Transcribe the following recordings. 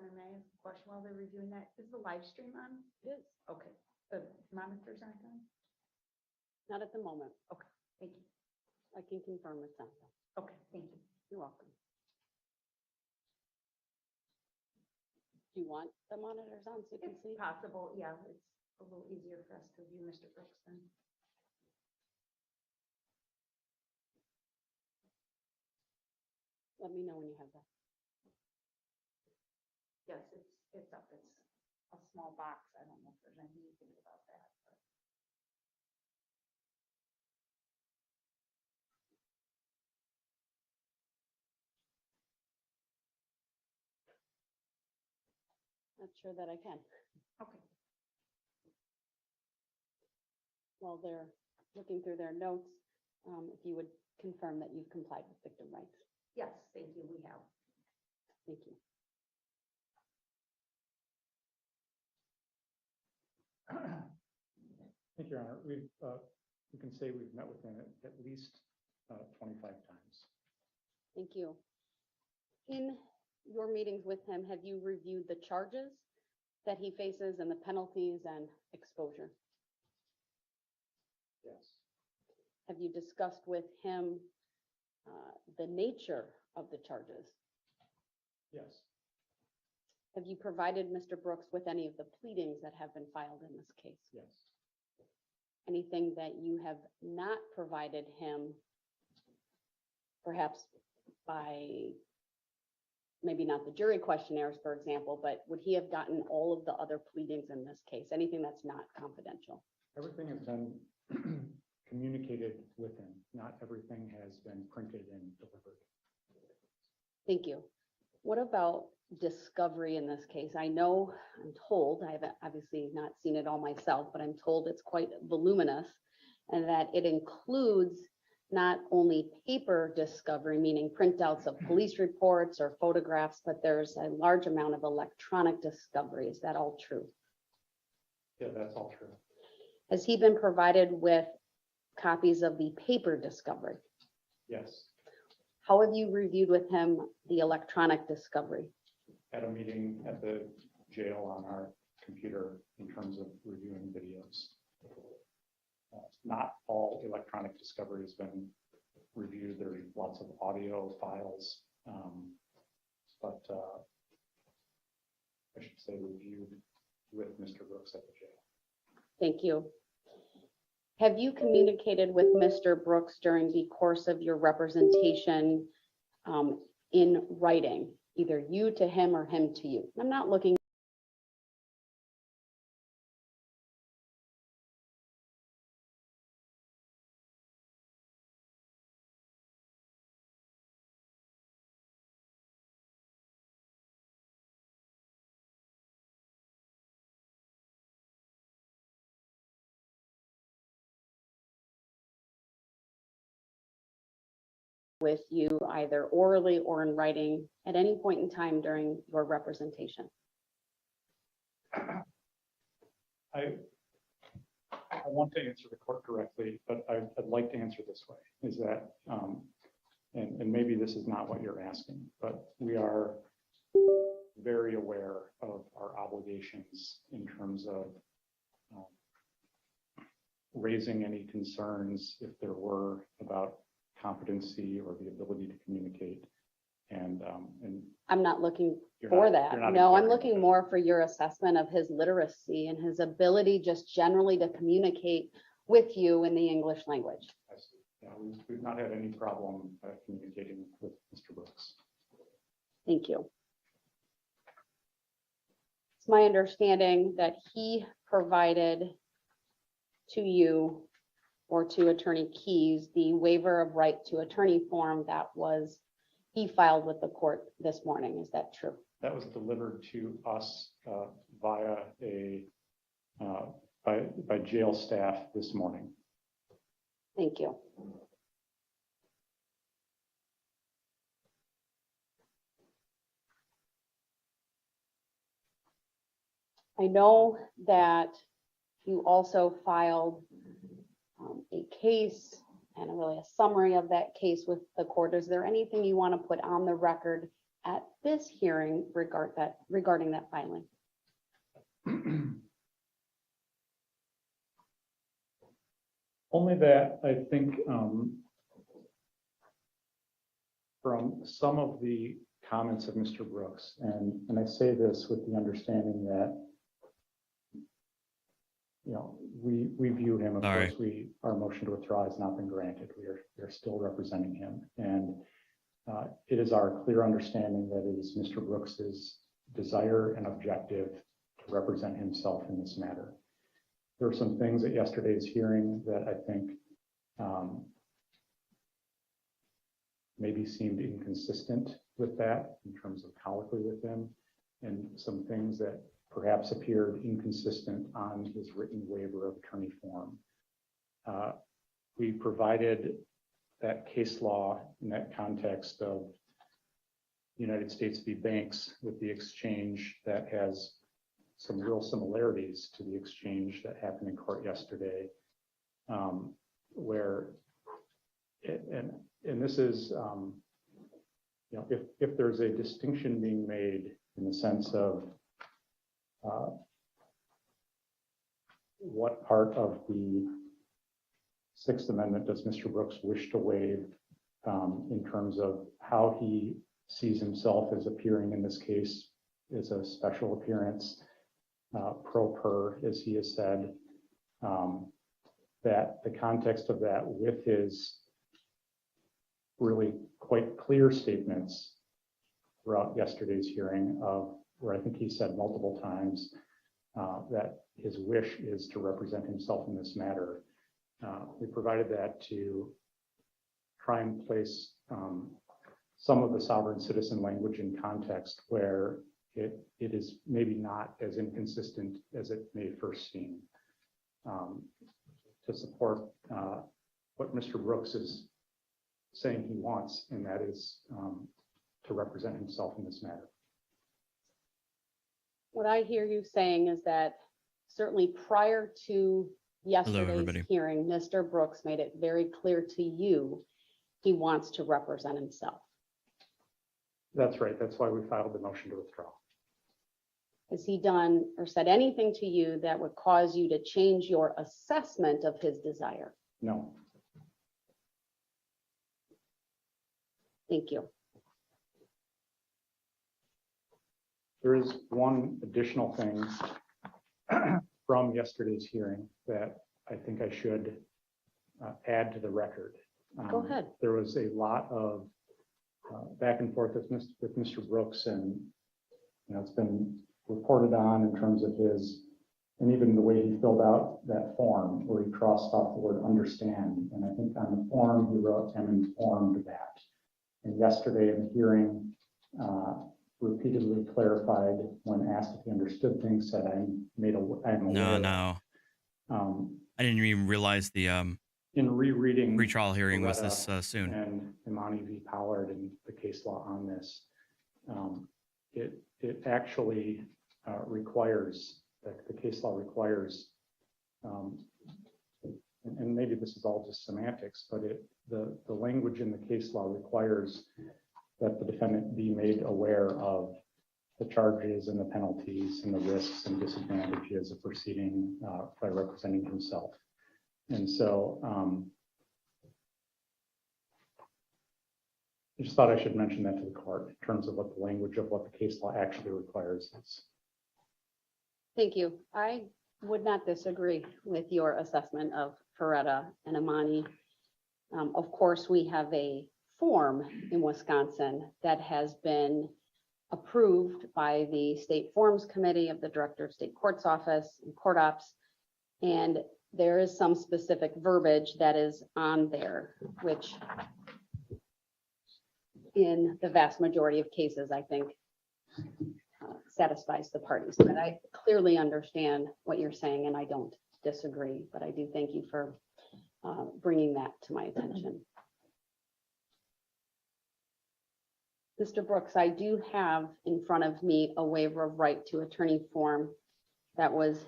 Honor, may I ask a question while they're reviewing that? Is the live stream on? It is. Okay, the monitors aren't on? Not at the moment. Thank you. I can confirm it's not. Okay, thank you. You're welcome. Do you want the monitors on so you can It's see? possible, yeah, it's a little easier for us to view Mr. Brooks then. Let me know when you have that. Yes, it's up. It's a small box. I don't know if there's anything you can do about that. But. Not sure that I can. Okay. While they're looking through their notes, if you would confirm that you've complied with victim rights. Yes, thank you. We have. Thank you. Thank you, Your Honor. We can say we've met with him at least 25 times. Thank you. In your meetings with him, have you reviewed the charges that he faces and the penalties and exposure? Yes. Have you discussed with him the nature of the charges? Yes. Have you provided Mr. Brooks with any of the pleadings that have been filed in this case? Yes. Anything that you have not provided him, perhaps by maybe not the jury questionnaires, for example, but would he have gotten all of the other pleadings in this case? Anything that's not confidential? Everything has been communicated with him. Not everything has been printed and delivered. Thank you. What about discovery in this case? I know, I'm told, I haven't obviously not seen it all myself, but I'm told it's quite voluminous and that it includes not only paper discovery, meaning printouts of police reports or photographs, but there's a large amount of electronic discovery. Is that all true? Yeah, that's all true. Has he been provided with copies of the paper discovery? Yes. How have you reviewed with him the electronic discovery? At a meeting at the jail on our computer in terms of reviewing videos. Not all electronic discovery has been reviewed. There are lots of audio files, but I should say reviewed with Mr. Brooks at the jail. Thank you. Have you communicated with Mr. Brooks during the course of your representation in writing, either you to him or him to you? I'm not looking with you either orally or in writing at any point in time during your representation? I want to answer the court directly, but I'd like to answer this way, is that, and maybe this is not what you're asking, but we are very aware of our obligations in terms of raising any concerns, if there were, about competency or the ability to communicate. And I'm not looking for that. No, I'm looking more for your assessment of his literacy and his ability just generally to communicate with you in the English language. I see. Yeah, we've not had any problem communicating with Mr. Brooks. Thank you. It's my understanding that he provided to you or to Attorney Keyes the waiver of right to attorney form that was he filed with the court this morning. Is that true? That was delivered to us via by jail staff this morning. Thank you. I know that you also filed a case and really a summary of that case with the court. Is there anything you want to put on the record at this hearing regarding that filing? Only that I think from some of the comments of Mr. Brooks, and I say this with the understanding that, you know, we view him, of course, our motion to withdraw has not been granted. We are still representing him. And it is our clear understanding that it is Mr. Brooks's desire and objective to represent himself in this matter. There were some things at yesterday's hearing that I think maybe seemed inconsistent with that in terms of colloquy with him, and some things that perhaps appeared inconsistent on his written waiver of attorney form. We provided that case law in that context of United States v. Banks with the exchange that has some real similarities to the exchange that happened in court yesterday, where, and this is, you know, if there's a distinction being made in the sense of what part of the Sixth Amendment does Mr. Brooks wish to waive in terms of how he sees himself as appearing in this case as a special appearance, pro per, as he has said, that the context of that with his really quite clear statements throughout yesterday's hearing of where I think he said multiple times that his wish is to represent himself in this matter. We provided that to try and place some of the sovereign citizen language in context where it is maybe not as inconsistent as it may first seem, to support what Mr. Brooks is saying he wants, and that is to represent himself in this matter. What I hear you saying is that certainly prior to yesterday's hearing, Mr. Brooks made it very clear to you he wants to represent himself. That's right. That's why we filed the motion to withdraw. Has he done or said anything to you that would cause you to change your assessment of his desire? No. Thank you. There is one additional thing from yesterday's hearing that I think I should add to the record. Go ahead. There was a lot of back and forth with Mr. Brooks, and you know, it's been reported on in terms of his, and even the way he filled out that form where he crossed off the word understand. And I think on the form he wrote, "I'm informed that." And yesterday in the hearing, repeatedly clarified when asked if he understood things, said, I'm aware. No. I didn't even realize the in rereading pre-trial hearing was this soon. And Imani v. Pollard and the case law on this, it actually requires, that the case law requires, and maybe this is all just semantics, but the language in the case law requires that the defendant be made aware of the charges and the penalties and the risks and disadvantages of proceeding by representing himself. And so I just thought I should mention that to the court in terms of what the language of what the case law actually requires is. Thank you. I would not disagree with your assessment of Ferretta and Imani. Of course, we have a form in Wisconsin that has been approved by the State Forms Committee of the Director of State Courts Office and Court Ops, and there is some specific verbiage that is on there, which in the vast majority of cases, I think, satisfies the parties. But I clearly understand what you're saying, and I don't disagree, but I do thank you for bringing that to my attention. Mr. Brooks, I do have in front of me a waiver of right to attorney form that was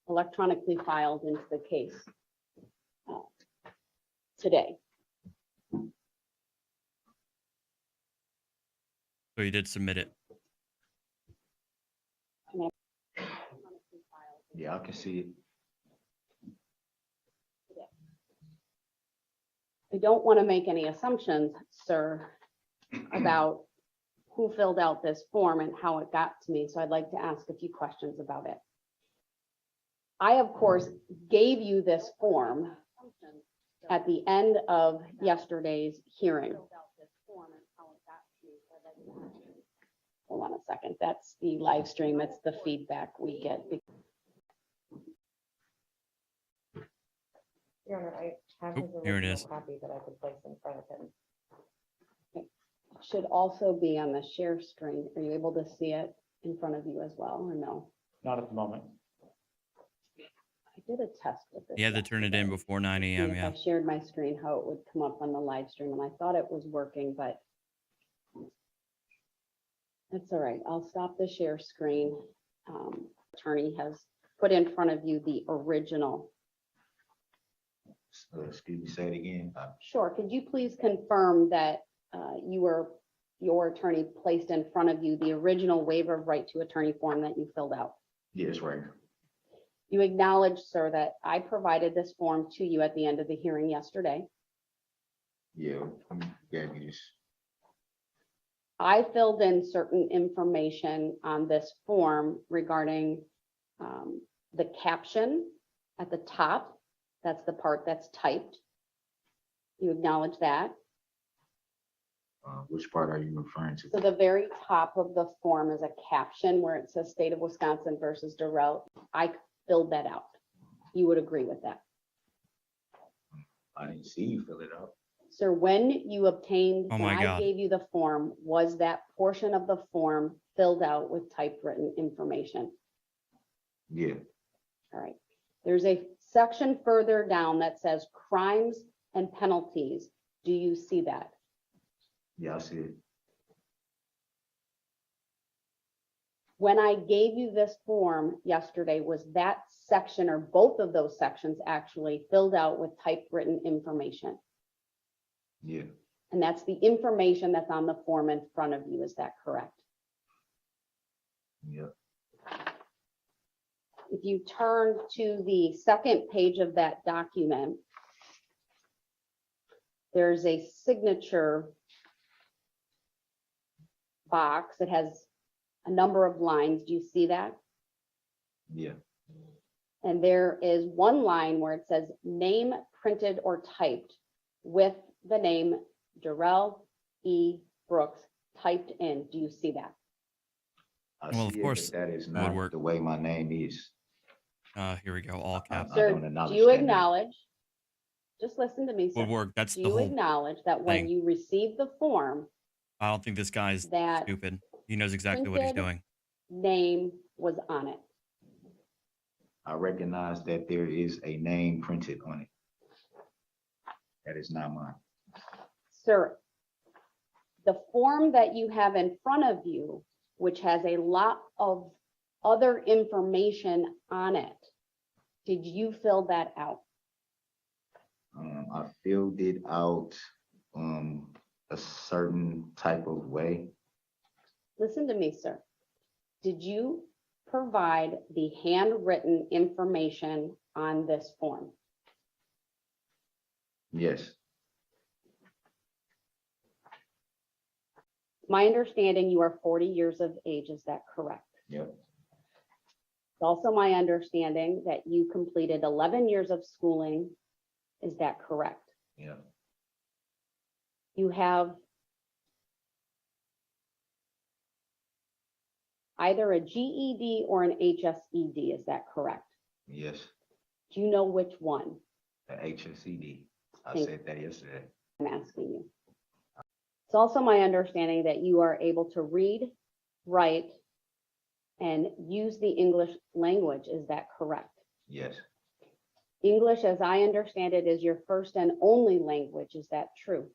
electronically filed into the case today. So you did submit it. Yeah, I can see it. I don't want to make any assumptions, sir, about who filled out this form and how it got to me, so I'd like to ask a few questions about it. I, of course, gave you this form at the end of yesterday's hearing. Hold on a second, that's the live stream, it's the feedback we get. Your Honor, I have his Here it original is. copy that I could place in front of him. Should also be on the share screen. Are you able to see it in front of you as well, or no? Not at the moment. I did a test with this. You had to turn it in yesterday. before 9 See a.m. if Yeah. I shared my screen, how it would come up on the live stream, and I thought it was working, but that's all right. I'll stop the share screen. Attorney has put in front of you the original. Excuse me, say it again. Sure, could you please confirm that your attorney placed in front of you the original waiver of right to attorney form that you filled out? Yes, right. You acknowledge, sir, that I provided this form to you at the end of the hearing yesterday. Yeah, you gave me this. I filled in certain information on this form regarding the caption at the top. That's the part that's typed. You acknowledge that. Which part are you referring to? So the very top of the form is a caption where it says State of Wisconsin versus Durrell. I filled that out. You would agree with that? I didn't see you fill it out. Sir, when you obtained, Oh when my I God. gave you the form, was that portion of the form filled out with typewritten information? Yeah, All right. There's a section further down that says crimes and penalties. Do you see that? yeah, I see it. When I gave you this form yesterday, was that section or both of those sections actually filled out with typewritten information? Yeah, And that's the information that's on the form in front of you. Is that correct? yeah. If you turn to the second page of that document, there's a signature box. It has a number of lines. Do you see that? Yeah, And there is one line where it says name printed or typed with the name Durrell E. Brooks typed in. Do you see that? I Well, see of course, it, but that is would not work. the way my name is. Here we go. All caps. I Sir, don't do acknowledge you that name. acknowledge? Just listen to me, sir. Would work. That's Do the you whole acknowledge that when thing. you received the form, I don't think this guy's that stupid. He knows exactly what he's printed doing. name was on it? I recognize that there is a name printed on it. That is not mine. Sir, the form that you have in front of you, which has a lot of other information on it, did you fill that out? I filled it out a certain type of way. Listen to me, sir. Did you provide the handwritten information on this form? Yes, My understanding, you are 40 years of age, is that correct? yep, It's also my understanding that you completed 11 years of schooling, is that correct? yep. You have either a GED or an HSED, is that correct? Yes, Do you know which one? the HSCD. I Thank- said that yesterday. I'm asking you. It's also my understanding that you are able to read, write, and use the English language, is that correct? Yes, English, as I understand it, is your first and only language, is that true?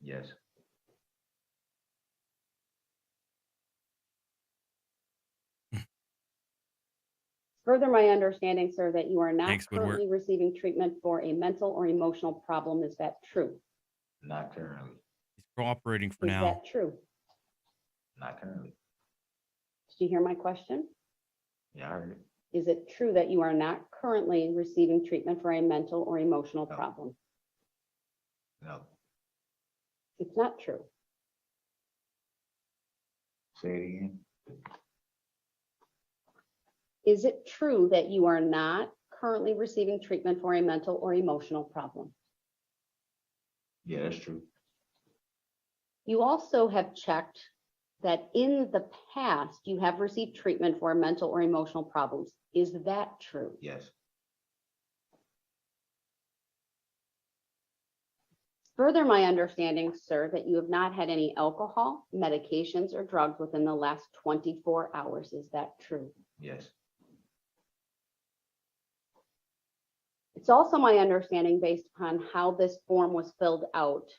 yes, Further, my understanding, sir, that you are not Thanks, Woodward. currently receiving treatment for a mental or emotional problem, is that true? not currently. He's cooperating for Is now. that true? Not currently. Did you hear my question? Yeah, I heard it. Is it true that you are not currently receiving treatment for a mental or emotional No. problem? No, It's not true. say it again. Is it true that you are not currently receiving treatment for a mental or emotional problem? Yeah, that's true. You also have checked that in the past you have received treatment for mental or emotional problems. Is that true? Yes, Further my understanding, sir, that you have not had any alcohol, medications, or drugs within the last 24 hours. Is that true? yes, It's also my understanding, based upon how this form was filled out,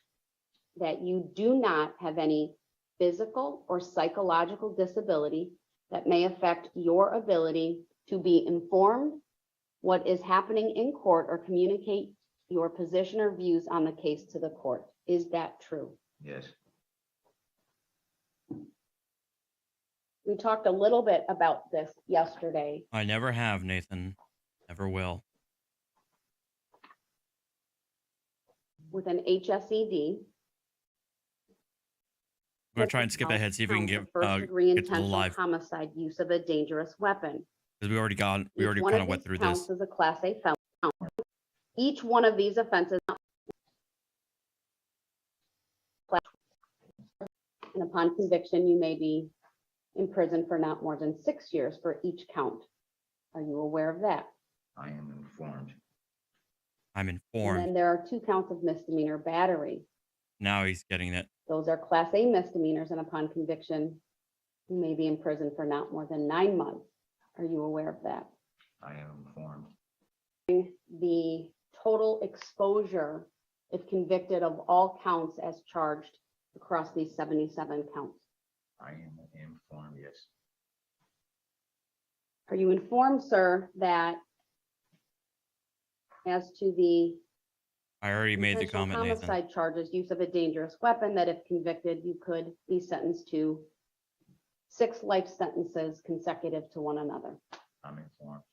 that you do not have any physical or psychological disability that may affect your ability to be informed what is happening in court or communicate your position or views on the case to the court. Is that true? yes, We talked a little bit about this yesterday. I never have, Nathan. Never will. With an HSED. We're gonna try and skip ahead, see if we can Count get of first-degree get to the intentional live, homicide, use of a dangerous weapon. because we already Each one kind of of went these through counts this. is a Class A felony. Each one of these offenses, and upon conviction, you may be in prison for not more than 6 years for each count. Are you aware of that? I am informed. I'm And informed. then there are 2 counts of misdemeanor battery. Now he's getting it. Those are Class A misdemeanors, and upon conviction, you may be in prison for not more than 9 months. Are you aware of that? I am informed. The total exposure, if convicted of all counts as charged across these 77 counts. I am informed, yes. Are you informed, sir, that as to the I already made the intentional comment, Nathan. homicide charges, use of a dangerous weapon, that if convicted, you could be sentenced to 6 life sentences consecutive to one another? I'm informed.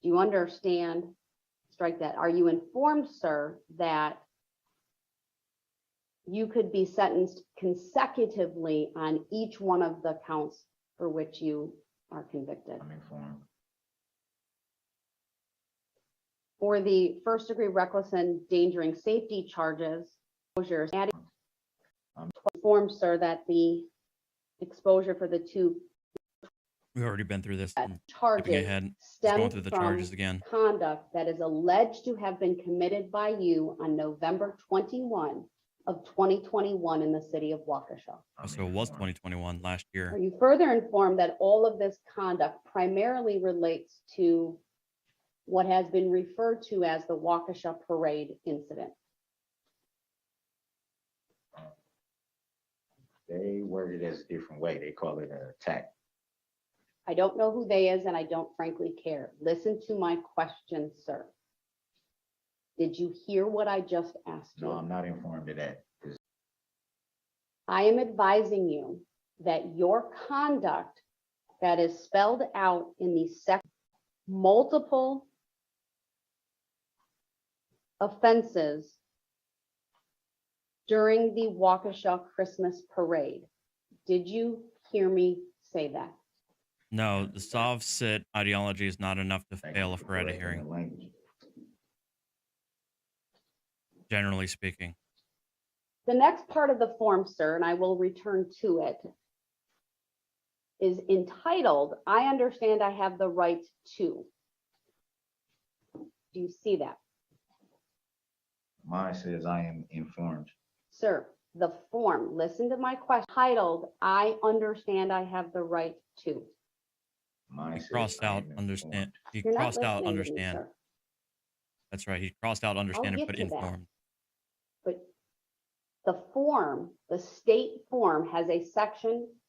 Do you understand? Strike that. Are you informed, sir, that you could be sentenced consecutively on each one of the counts for which you are convicted? I'm informed. For the first-degree reckless and endangering safety charges, exposures, I'm informed, sir, that the exposure for the 2 We've already been through this. Skipping charges ahead. Just going stem through the from charges again. conduct that is alleged to have been committed by you on November 21 of 2021 in the city of Waukesha. I'm So it was informed. 2021 last Are year. you further informed that all of this conduct primarily relates to what has been referred to as the Waukesha parade incident? They word it as a different way. They call it an attack. I don't know who they is, and I don't frankly care. Listen to my question, sir. Did you hear what I just asked you? No, I'm not informed of that. 'Cause I am advising you that your conduct that is spelled out in the multiple offenses during the Waukesha Christmas parade. Did you hear me say that? No, the SovCit ideology is not enough to thank fail you a for Feretta correcting hearing, the language. generally speaking. The next part of the form, sir, and I will return to it, is entitled, "I understand I have the right to." Do you see that? Mine says I am informed. Sir, the form, listen to my question, titled, "I understand I have the right to." Mine He says crossed I out am understand. informed. He You're not crossed out listening to me, understand. sir. That's right. He crossed out understand and get put to that. informed. But the form, the state form, has a section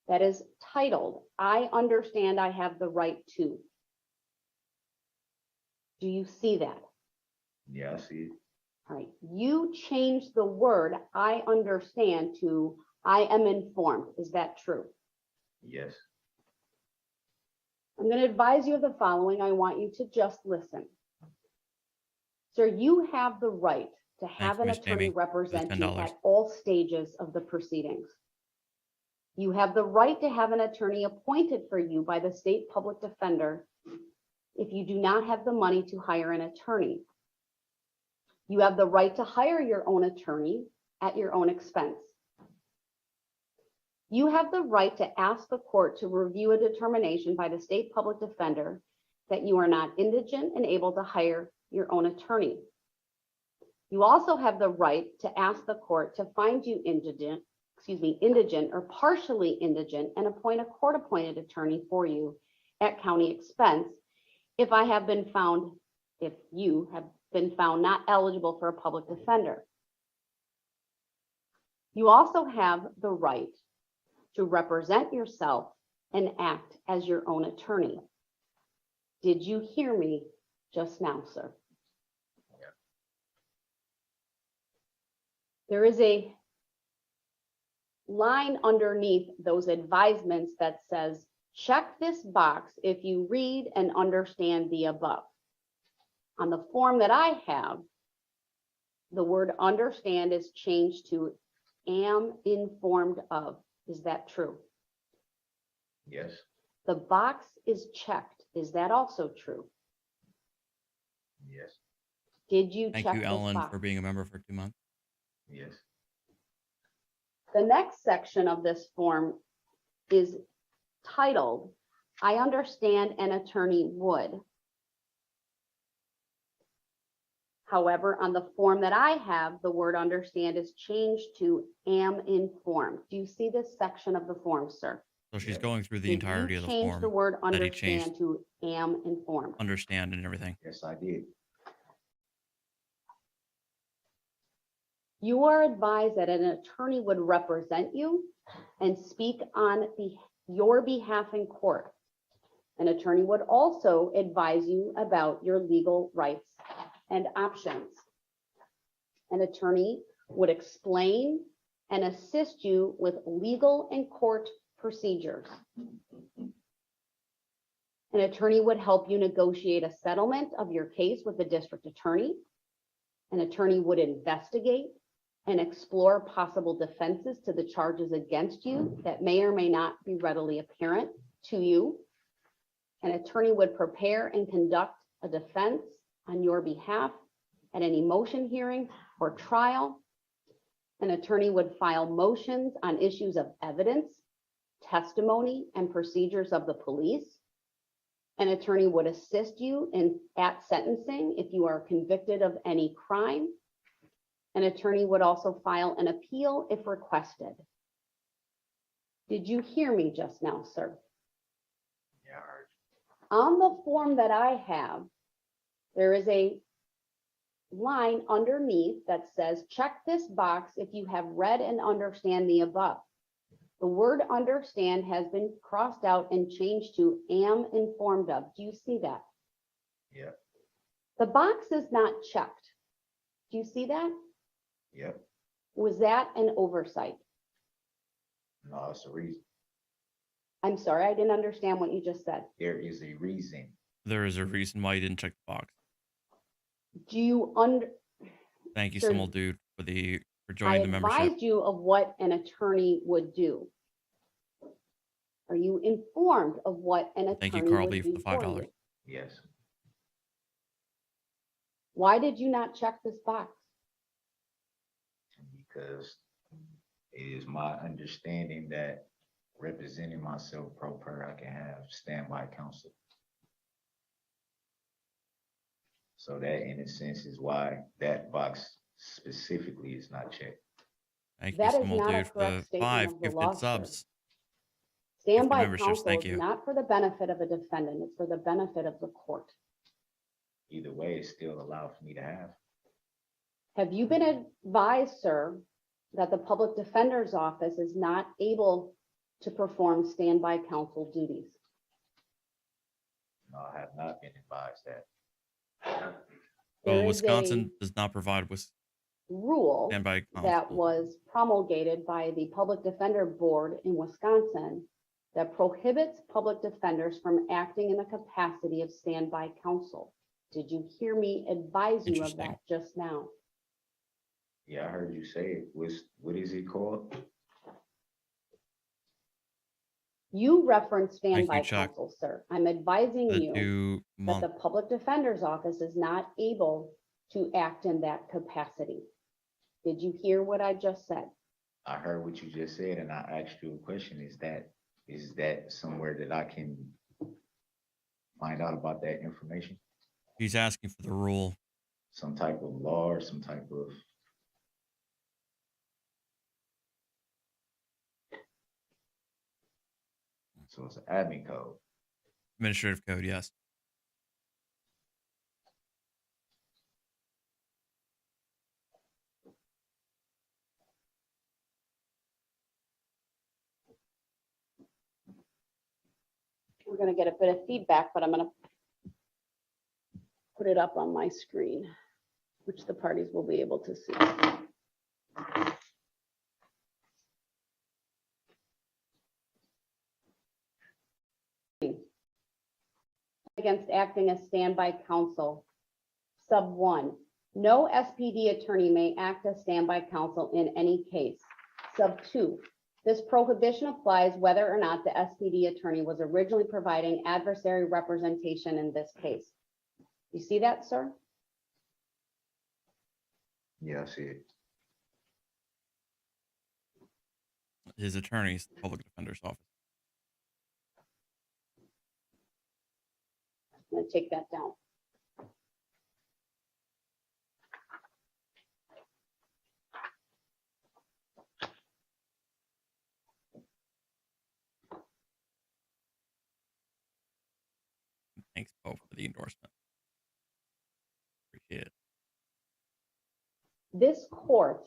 that is titled, "I understand I have the right to." Do you see that? Yeah, I see it. All right, you changed the word I understand to I am informed. Is that true? Yes. I'm going to advise you of the following. I want you to just listen. Sir, you have the right to have you, an Miss attorney Jamie, for the represent you $10. at all stages of the proceedings. You have the right to have an attorney appointed for you by the state public defender if you do not have the money to hire an attorney. You have the right to hire your own attorney at your own expense. You have the right to ask the court to review a determination by the state public defender that you are not indigent and able to hire your own attorney. You also have the right to ask the court to find you indigent or partially indigent and appoint a court-appointed attorney for you at county expense if you have been found not eligible for a public defender. You also have the right to represent yourself and act as your own attorney. Did you hear me just now, sir? Yeah. There is a line underneath those advisements that says, check this box if you read and understand the above. On the form that I have, the word understand is changed to am informed of. Is that true? Yes. The box is checked. Is that also true? Yes. Did you Thank check you, this Ellen, box? for being a member for 2 months. Yes. The next section of this form is titled, I understand an attorney would. However, on the form that I have, the word understand is changed to am informed. Do you see this section of the form, sir? So she's Yeah. going through the Did entirety you of the change form. the word that he changed. understand to am informed? Understand and everything. Yes, I did. You are advised that an attorney would represent you and speak on your behalf in court. An attorney would also advise you about your legal rights and options. An attorney would explain and assist you with legal and court procedures. An attorney would help you negotiate a settlement of your case with the district attorney. An attorney would investigate and explore possible defenses to the charges against you that may or may not be readily apparent to you. An attorney would prepare and conduct a defense on your behalf at any motion hearing or trial. An attorney would file motions on issues of evidence, testimony, and procedures of the police. An attorney would assist you at sentencing if you are convicted of any crime. An attorney would also file an appeal if requested. Did you hear me just now, sir? Yeah, I heard On the form that I have, there is a line underneath that says, check this box if you have read and understand the above. The word understand has been crossed out and changed to am informed of. Do you see that? you. Yep. The box is not checked. Do you see that? Yep. Was that an oversight? No, it's a reason. I'm sorry, I didn't understand what you just said. There is a reason. There is a reason why you didn't check the box. Do you Thank you, Sir, Small Dude, for I joining the membership. advised you of what an attorney would do. Are you informed of what an Thank you, attorney Carl would B, for do the for $5. you? Yes. Why did you not check this box? Because it is my understanding that representing myself pro per, I can have standby counsel. So that in a sense is why that box specifically is not checked. Thank That you, is Small not a Dude, for correct the statement 5 of the law, gifted sir. subs. Standby memberships, counsel thank is you. not for the benefit of a defendant, it's for the benefit of the court. Either way, it's still allowed for me to have. Have you been advised, sir, that the public defender's office is not able to perform standby counsel duties? No, I have not been advised that. There Well, is Wisconsin does not provide rule Stand by that counsel. was promulgated by the Public Defender Board in Wisconsin that prohibits public defenders from acting in the capacity of standby counsel. Did you hear me advise you of Interesting. that just now? Yeah, I heard you say it. What is it called? You referenced standby Chuck. counsel, sir. I'm advising The you 2 that month. the Public Defender's Office is not able to act in that capacity. Did you hear what I just said? I heard what you just said, and I asked you a question. Is that somewhere that I can find out about that information? He's asking for the rule. Some type of law or some type of. So it's an admin code. Administrative code, yes. We're gonna get a bit of feedback, but I'm gonna put it up on my screen, which the parties will be able to see. Against acting as standby counsel. Sub 1, no SPD attorney may act as standby counsel in any case. Sub 2, this prohibition applies whether or not the SPD attorney was originally providing adversary representation in this case. You see that, sir? Yeah, I see it. His attorney's the public defender's office. I'm gonna take that down. Thanks, Poe, for the endorsement. Appreciate it. This court,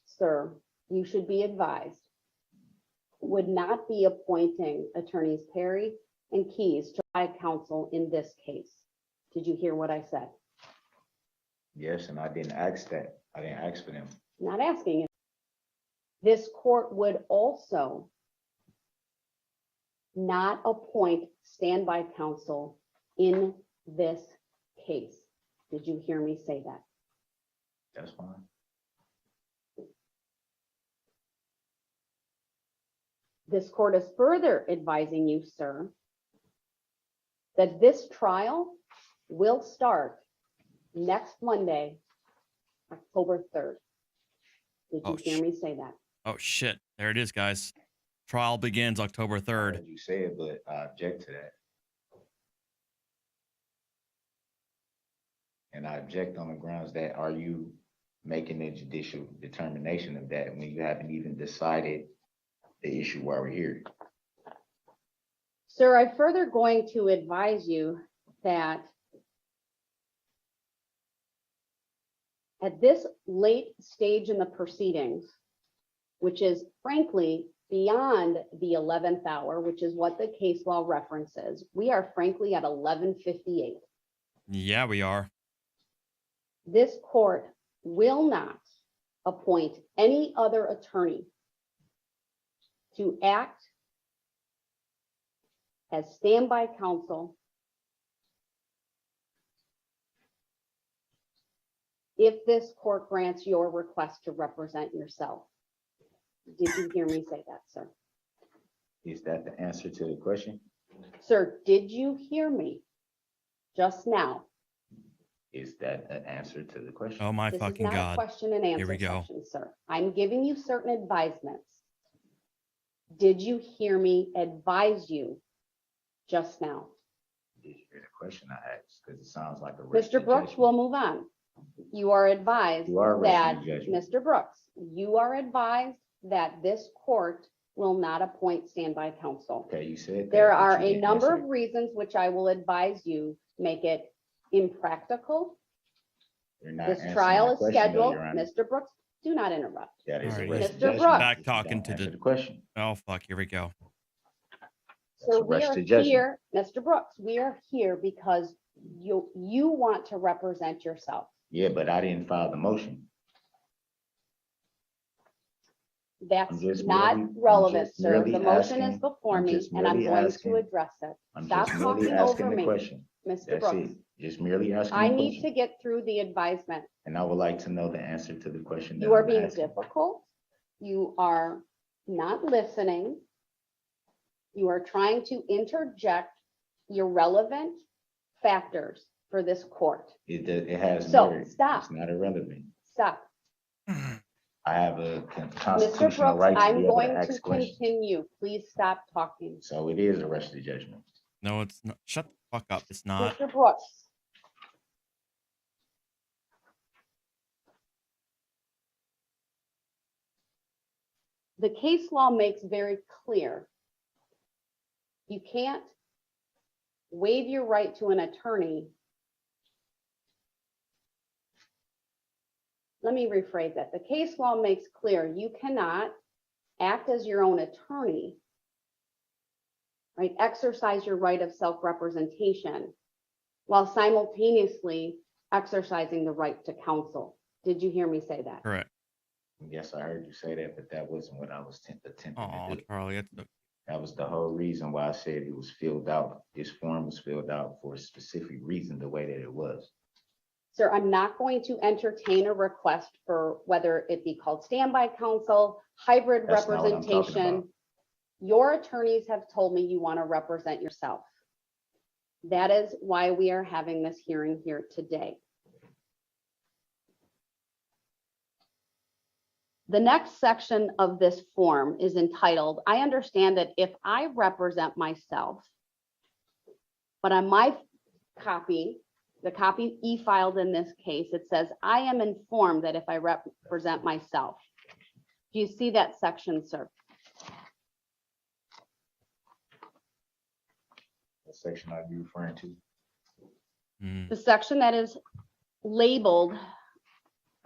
sir, you should be advised, would not be appointing attorneys Perry and Keys to provide counsel in this case. Did you hear what I said? Yes, and I didn't ask that. I didn't ask for them. Not asking it. This court would also not appoint standby counsel in this case. Did you hear me say that? That's fine. This court is further advising you, sir, that this trial will start next Monday, October 3rd. Did you Oh, hear me say that? Oh, shit. There it is, guys. Trial begins October I 3rd. heard you say it, but I object to that. And I object on the grounds that are you making a judicial determination of that when you haven't even decided the issue while we're here? Sir, I'm further going to advise you that at this late stage in the proceedings, which is frankly beyond the 11th hour, which is what the case law references, we are frankly at 11:58. Yeah, we are. This court will not appoint any other attorney to act as standby counsel if this court grants your request to represent yourself. Did you hear me say that, sir? Is that the answer to the question? Sir, did you hear me just now? Is that an answer to the question? Oh, my This is fucking not a God. question and answer we go. session, sir. I'm giving you certain advisements. Did you hear me advise you just now? Did you hear the question I asked? Because it sounds like a Mr. rested Brooks, judgment. we'll move on. You are advised You are that, resting judgment. Mr. Brooks, you are advised that this court will not appoint standby counsel. Okay, you said that. There but are you a didn't number answer of reasons which I will advise you make it impractical. You're not This answering trial my is question, though, scheduled. Your Honor. Mr. Brooks, do not interrupt. That is a Alright. rested Mr. judgment Brooks. Back if you talking don't to answer the- question. Oh, fuck. Here we go. So a we are rested judgment. here, Mr. Brooks, we are here because you want to represent yourself. Yeah, but I didn't file the motion. That's I'm just not merely- I'm relevant, just sir. merely The motion is asking- before I'm me just and I'm merely going asking- to address it. I'm Stop just merely talking asking over the me, question. Mr. That's Brooks. it. Just merely asking I the need to question. get through the advisement. And I would like to know the answer to the question that You are I'm being asking. difficult. You are not listening. You are trying to interject irrelevant factors for this court. It has So, merit. stop. It's not irrelevant. Stop. I have a Mr. constitutional Brooks, right to I'm be able going to to ask questions. continue. Please stop talking. So it is a rush to judgment. No, it's not. Shut the fuck up. It's not. Mr. Brooks. The case law makes very clear you can't waive your right to an attorney. Let me rephrase that. The case law makes clear you cannot act as your own attorney, right? Exercise your right of self-representation while simultaneously exercising the right to counsel. Did you hear me say that? Correct. Yes, I heard you say that, but that wasn't what I was attempting Oh, to do. Charlie, that's okay. That was the whole reason why I said it was filled out. This form was filled out for a specific reason, the way that it was. Sir, I'm not going to entertain a request for whether it be called standby counsel, hybrid That's not what I'm talking representation. about. Your attorneys have told me you want to represent yourself. That is why we are having this hearing here today. The next section of this form is entitled, I understand that if I represent myself, but on my copy, the copy e-filed in this case, it says, I am informed that if I represent myself. Do you see that section, sir? What section are you referring to? Mm. The section that is labeled,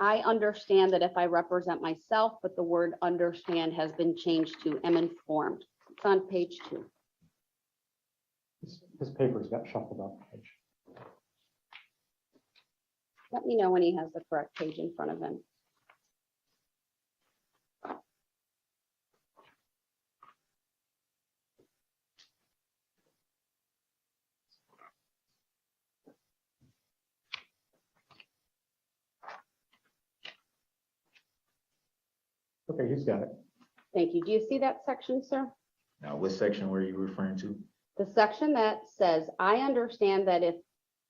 I understand that if I represent myself, but the word understand has been changed to am informed. It's on page 2. His papers got shuffled up. Let me know when he has the correct page in front of him. Okay, he's got it. Thank you. Do you see that section, sir? Now, what section were you referring to? The section that says, I understand that if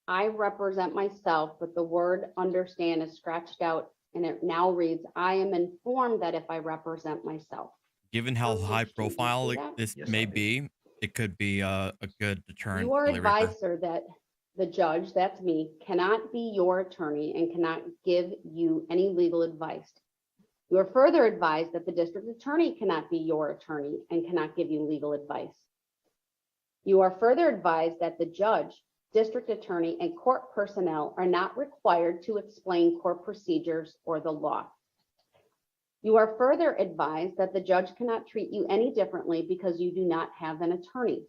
I represent myself, but the word understand is scratched out and it now reads, I am informed that if I represent myself. Given how Counsel, high do you profile see that? this Yes, may I do. be, it could be a good deterrent. You are for the Reaper. advised, sir, that the judge, that's me, cannot be your attorney and cannot give you any legal advice. You are further advised that the district attorney cannot be your attorney and cannot give you legal advice. You are further advised that the judge, district attorney, and court personnel are not required to explain court procedures or the law. You are further advised that the judge cannot treat you any differently because you do not have an attorney.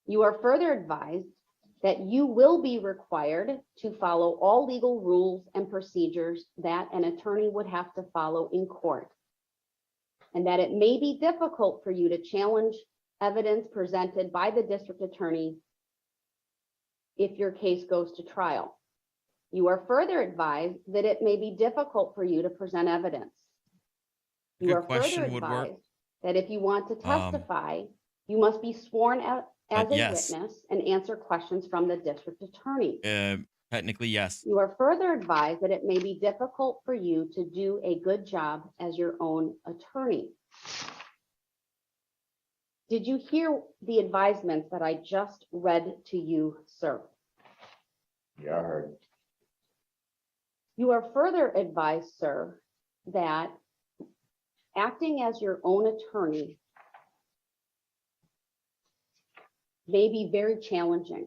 You are further advised that you will be required to follow all legal rules and procedures that an attorney would have to follow in court, and that it may be difficult for you to challenge evidence presented by the district attorney if your case goes to trial. You are further advised that it may be difficult for you to present evidence. You Good are further question, Woodward. advised that if you want to testify, you must be sworn out as a yes. witness and answer questions from the district attorney. Technically, yes. You are further advised that it may be difficult for you to do a good job as your own attorney. Did you hear the advisements that I just read to you, sir? Yeah, I heard. You are further advised, sir, that acting as your own attorney may be very challenging.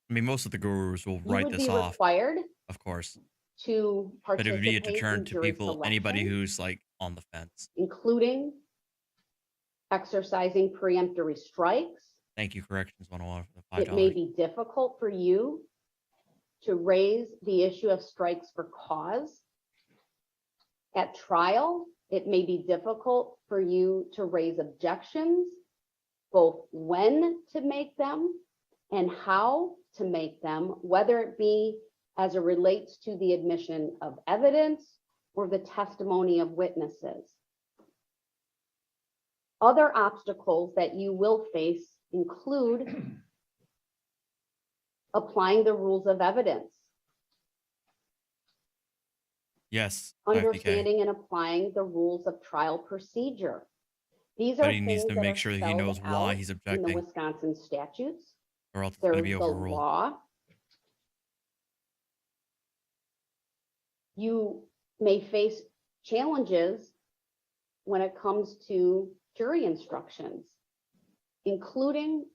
I mean, most of the gurus will You write would this be off, required of course. to But it would be a participate in deterrent to jury people, anybody selection, who's like on the fence. including exercising preemptory strikes. Thank you, Corrections 101 for the It may $5. be difficult for you to raise the issue of strikes for cause. At trial, it may be difficult for you to raise objections, both when to make them and how to make them, whether it be as it relates to the admission of evidence or the testimony of witnesses. Other obstacles that you will face include applying the rules of evidence, Yes. 5 PK. understanding and applying the rules of trial procedure. These are But he needs things to that make are sure that he spelled knows why out he's in the objecting, Wisconsin statutes. or else it's going to There's be the overruled. law. You may face challenges when it comes to jury instructions, including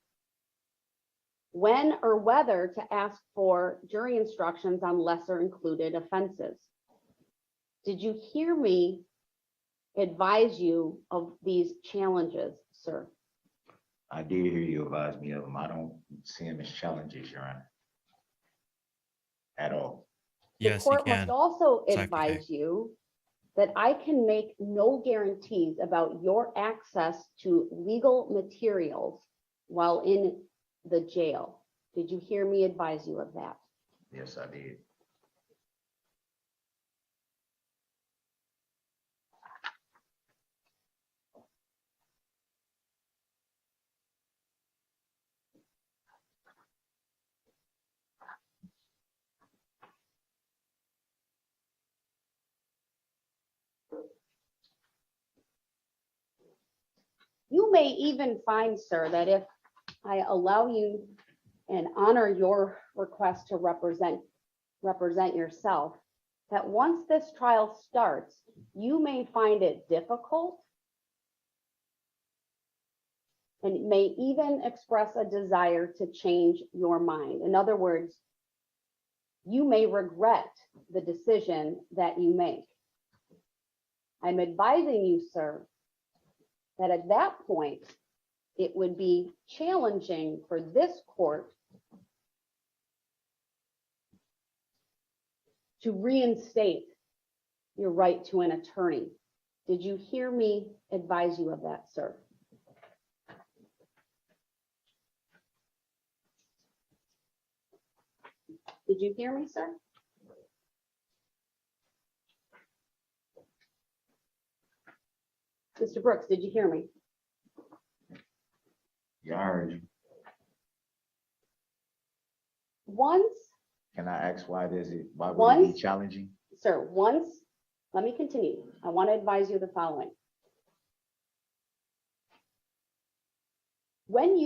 when or whether to ask for jury instructions on lesser included offenses. Did you hear me advise you of these challenges, sir? I did hear you advise me of them. I don't see them as challenges, Your Honor. At all. The Yes, he court must can. also It's 5 PK. advise you that I can make no guarantees about your access to legal materials while in the jail. Did you hear me advise you of that? Yes, I did. You may even find, sir, that if I allow you and honor your request to represent yourself, that once this trial starts, you may find it difficult and may even express a desire to change your mind. In other words, you may regret the decision that you make. I'm advising you, sir, that at that point, it would be challenging for this court to reinstate your right to an attorney. Did you hear me advise you of that, sir? Did you hear me, sir? Mr. Brooks, did you hear me? Yeah, I heard you. Once, Can I ask why would it Once- be challenging? sir, let me continue. I want to advise you the following. When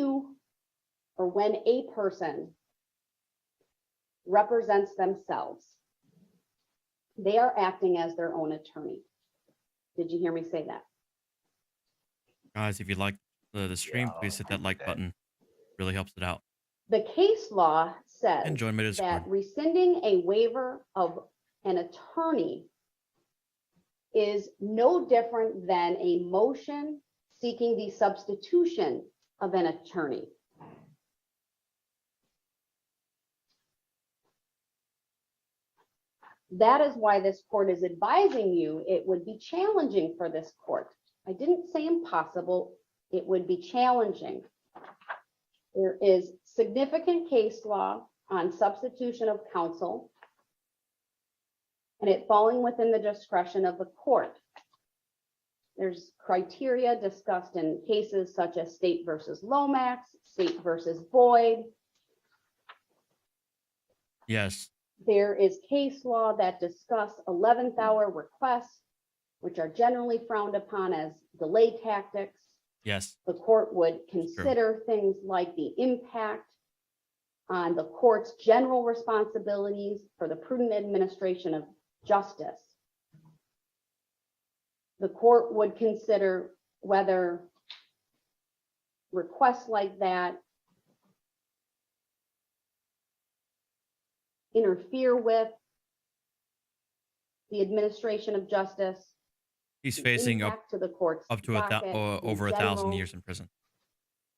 a person represents themselves, they are acting as their own attorney. Did you hear me say that? Guys, if you like the stream, Yeah, please hit that I'll like do that. button. Really helps it out. The case law says And join my Discord. that rescinding a waiver of an attorney is no different than a motion seeking the substitution of an attorney. That is why this court is advising you it would be challenging for this court. I didn't say impossible, it would be challenging. There is significant case law on substitution of counsel and it falling within the discretion of the court. There's criteria discussed in cases such as State versus Lomax, State versus Boyd. Yes. There is case law that discuss 11th hour requests, which are generally frowned upon as delay tactics. Yes. The court would consider things like the impact on the court's general responsibilities for the prudent administration of justice. The court would consider whether requests like that interfere with the administration of justice. He's the facing up impact to the court's to docket, over in 1,000 general, years in prison.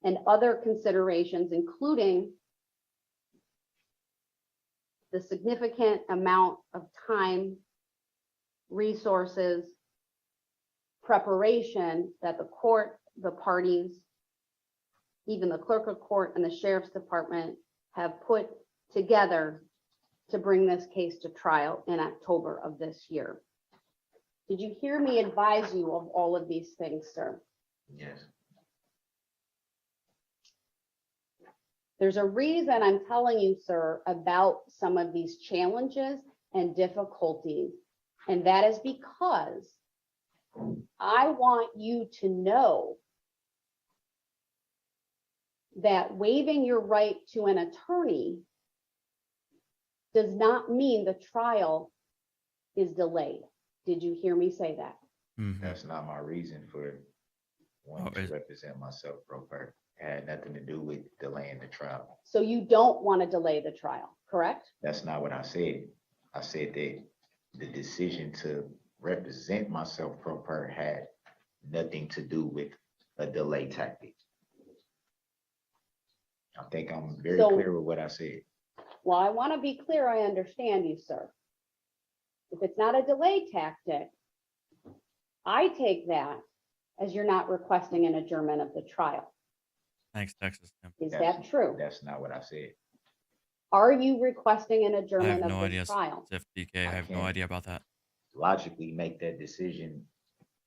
and other considerations, including the significant amount of time, resources, preparation that the court, the parties, even the clerk of court and the sheriff's department have put together to bring this case to trial in October of this year. Did you hear me advise you of all of these things, sir? Yes. There's a reason I'm telling you, sir, about some of these challenges and difficulties, and that is because I want you to know that waiving your right to an attorney does not mean the trial is delayed. Did you hear me say that? Mhm. That's not my reason for wanting Oh, to represent myself pro per. It had nothing to do with delaying the trial. So you don't want to delay the trial, correct? That's not what I said. I said that the decision to represent myself pro per had nothing to do with a delay tactic. I think I'm very So- clear with what I said. Well, I want to be clear, I understand you, sir. If it's not a delay tactic, I take that as you're not requesting an adjournment of the trial. Thanks, Texas. Tim. Is That's- that true? That's not what I said. Are you requesting an I adjournment have of no idea, this trial? FDK. I I have no can't. idea about that. Logically make that decision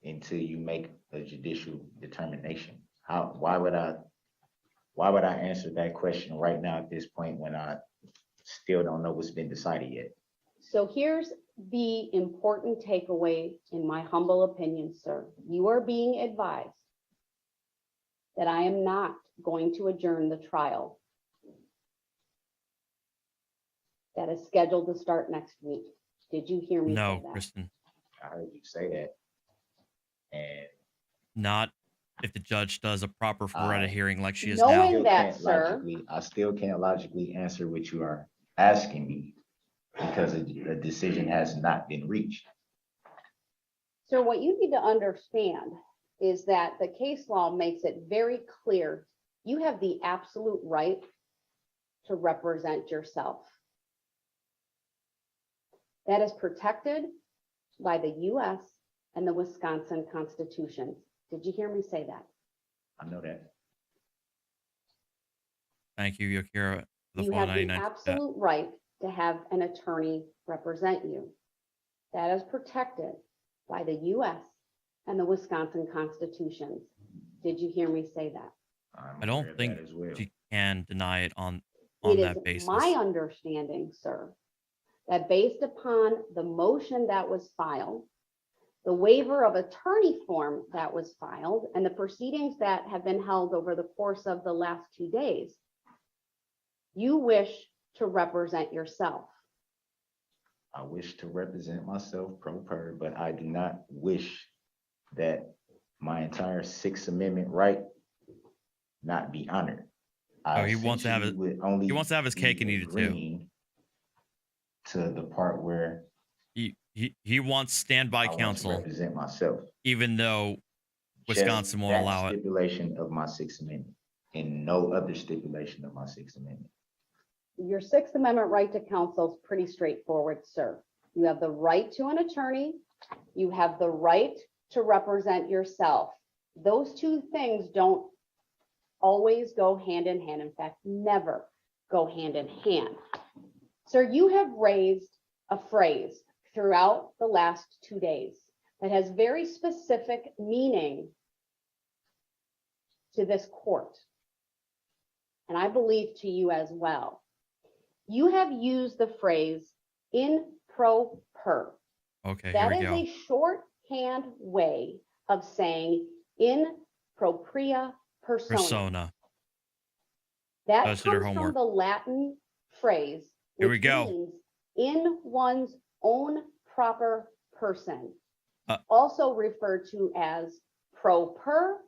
until you make a judicial determination. Why would I answer that question right now at this point when I still don't know what's been decided yet? So here's the important takeaway, in my humble opinion, sir. You are being advised that I am not going to adjourn the trial that is scheduled to start next week. Did you hear me say No, that? Kristen, I heard you say that. And not if the judge does a proper Feretta hearing like she is Knowing now. still that, can't sir. I still can't logically answer what you are asking me because a decision has not been reached. So what you need to understand is that the case law makes it very clear, you have the absolute right to represent yourself. That is protected by the US and the Wisconsin Constitution. Did you hear me say that? I know that. Thank you, Yokira, for the You have the 499. absolute right to have an attorney represent you. That is protected by the US and the Wisconsin Constitutions. Did you hear me say that? I'm I don't aware of think that as well. she can deny it on It that is basis. my understanding, sir, that based upon the motion that was filed, the waiver of attorney form that was filed, and the proceedings that have been held over the course of the last 2 days, you wish to represent yourself. I wish to represent myself pro per, but I do not wish that my entire Sixth Amendment right not be honored. Oh, he wants to have essentially it- would only he wants to have his cake and be eat it too. agreeing to the part where He wants standby I want to counsel, represent myself. even though Just Wisconsin won't that allow it. stipulation of my Sixth Amendment and no other stipulation of my Sixth Amendment. Your Sixth Amendment right to counsel is pretty straightforward, sir. You have the right to an attorney. You have the right to represent yourself. Those two things don't always go hand in hand. In fact, never go hand in hand. Sir, you have raised a phrase throughout the last 2 days that has very specific meaning to this court, and I believe to you as well. You have used the phrase in pro per. Okay, here That we is go. a shorthand way of saying in propria persona. Persona. That Let's do our comes from homework. the Latin phrase, Here we which go. means in one's own proper person, Uh. also referred to as pro per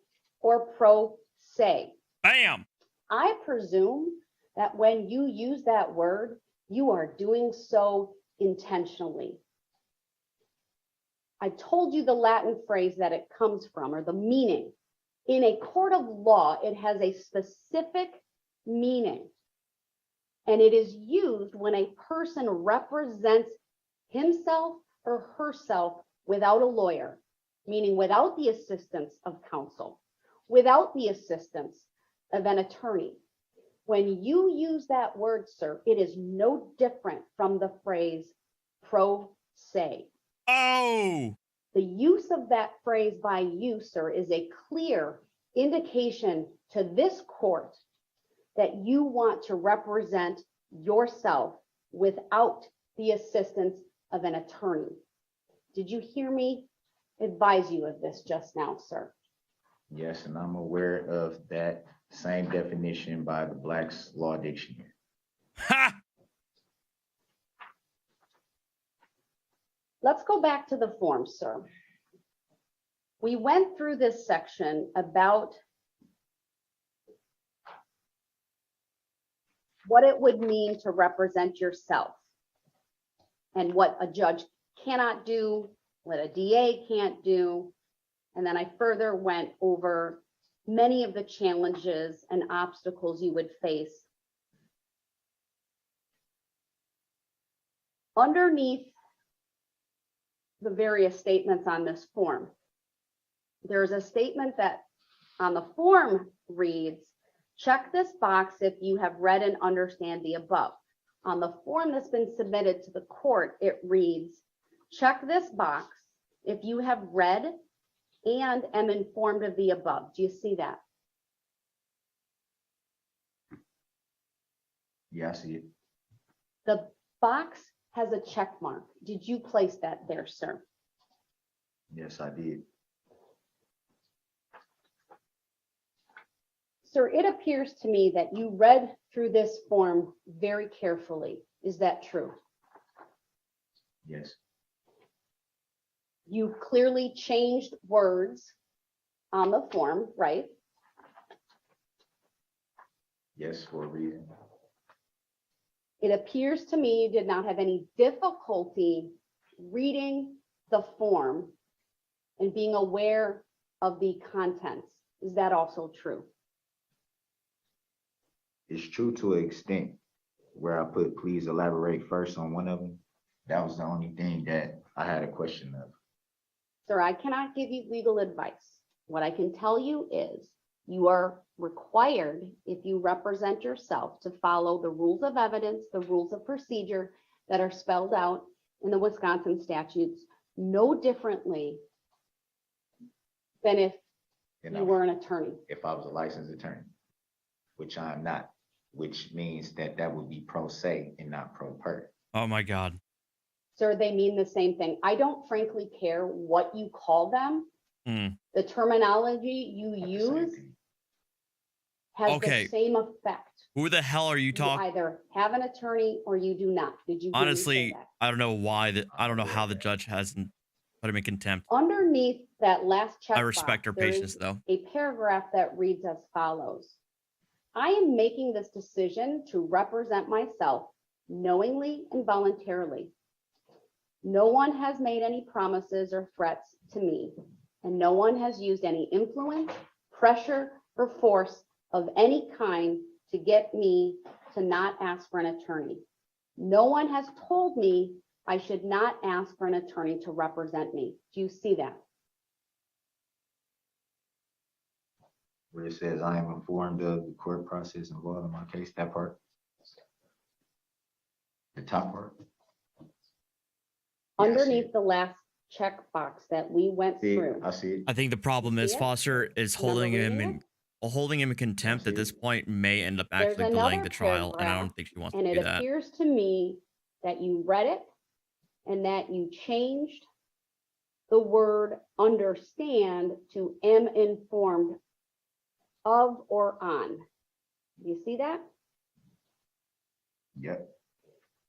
or pro se. Bam! I presume that when you use that word, you are doing so intentionally. I told you the Latin phrase that it comes from, or the meaning. In a court of law, it has a specific meaning. And it is used when a person represents himself or herself without a lawyer, meaning without the assistance of counsel, without the assistance of an attorney. When you use that word, sir, it is no different from the phrase pro se. Oh, The use of that phrase by you, sir, is a clear indication to this court that you want to represent yourself without the assistance of an attorney. Did you hear me advise you of this just now, sir? Yes, and I'm aware of that same definition by the Black's Law Dictionary. ha! Let's go back to the form, sir. We went through this section about what it would mean to represent yourself and what a judge cannot do, what a DA can't do. And then I further went over many of the challenges and obstacles you would face. Underneath the various statements on this form, there's a statement that on the form reads, check this box if you have read and understand the above. On the form that's been submitted to the court, it reads, check this box if you have read and am informed of the above. Do you see that? Yeah, I see it. The box has a check mark. Did you place that there, sir? Yes, I did. Sir, it appears to me that you read through this form very carefully. Is that true? Yes, You clearly changed words on the form, right? yes, for a reason. It appears to me you did not have any difficulty reading the form and being aware of the contents. Is that also true? It's true to an extent where I put, please elaborate first on one of them. That was the only thing that I had a question of. Sir, I cannot give you legal advice. What I can tell you is you are required, if you represent yourself, to follow the rules of evidence, the rules of procedure that are spelled out in the Wisconsin statutes, no differently than if And you were an attorney. if I was a licensed attorney, which I am not, which means that that would be pro se and not pro per. Oh my God. Sir, they mean the same thing. I don't frankly care what you call them. Hmm. The terminology you Not the same use thing. has Okay. the same effect. Who the hell are you You talking? either have an attorney or you do not. Did you hear me say Honestly, that? I don't know why that. I don't know how the judge hasn't put him in contempt. Underneath that last check I respect her box, there patience, is though. a paragraph that reads as follows. I am making this decision to represent myself knowingly and voluntarily. No one has made any promises or threats to me, and no one has used any influence, pressure, or force of any kind to get me to not ask for an attorney. No one has told me I should not ask for an attorney to represent me. Do you see that? Where it says I am informed of the court process involved in my case, that part. The top part. Yeah, I see Underneath it. the last check box that we went See, through. I see it. I think the problem You is see it? Foster is Remember reading holding him in contempt at see this it. point may end up There's actually delaying another the trial, and I paragraph, don't think she wants and to it do that. appears to me that you read it and that you changed the word understand to am informed of or on. Do you see that? Yep.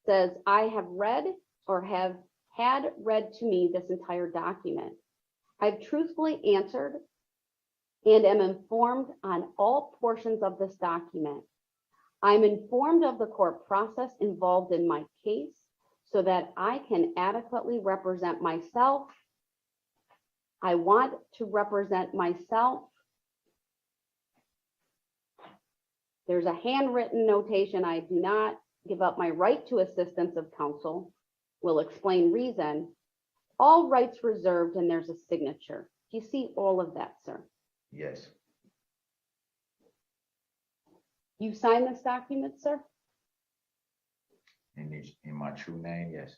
Says, I have read or have had read to me this entire document. I've truthfully answered and am informed on all portions of this document. I'm informed of the court process involved in my case so that I can adequately represent myself. I want to represent myself. There's a handwritten notation. I do not give up my right to assistance of counsel, will explain reason, all rights reserved, and there's a signature. Do you see all of that, sir? Yes, You sign this document, sir? in my true name, yes.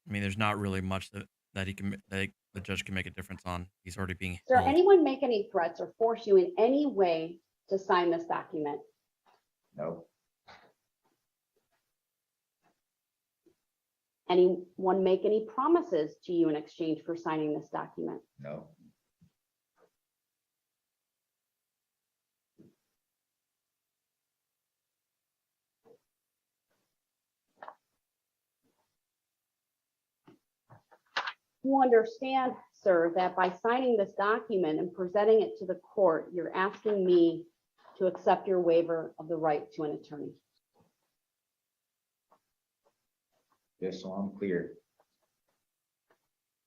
I mean, there's not really much that he can that the judge can make a difference on. He's already being Sir, held. anyone make any threats or force you in any way to sign this document? No, Anyone make any promises to you in exchange for signing this document? no, You understand, sir, that by signing this document and presenting it to the court, you're asking me to accept your waiver of the right to an attorney. just so I'm clear,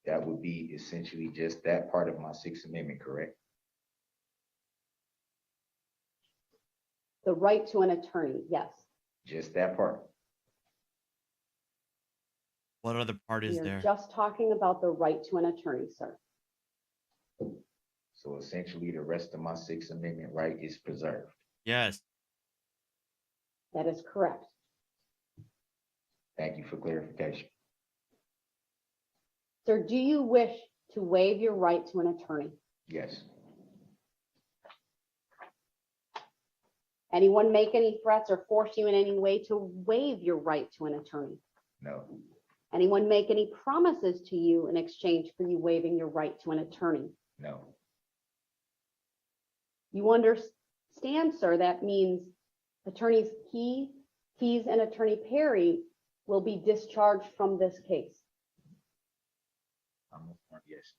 that would be essentially just that part of my Sixth Amendment, correct? The right to an attorney, yes. Just that part? What other part is You're there? just talking about the right to an attorney, sir. So essentially, the rest of my Sixth Amendment right is preserved. Yes. That is correct. Thank you for clarification. Sir, do you wish to waive your right to an attorney? Yes, Anyone make any threats or force you in any way to waive your right to an attorney? no, Anyone make any promises to you in exchange for you waiving your right to an attorney? no, You understand, sir, that means attorneys Keys and Attorney Perry will be discharged from this case. I'm informed, yes,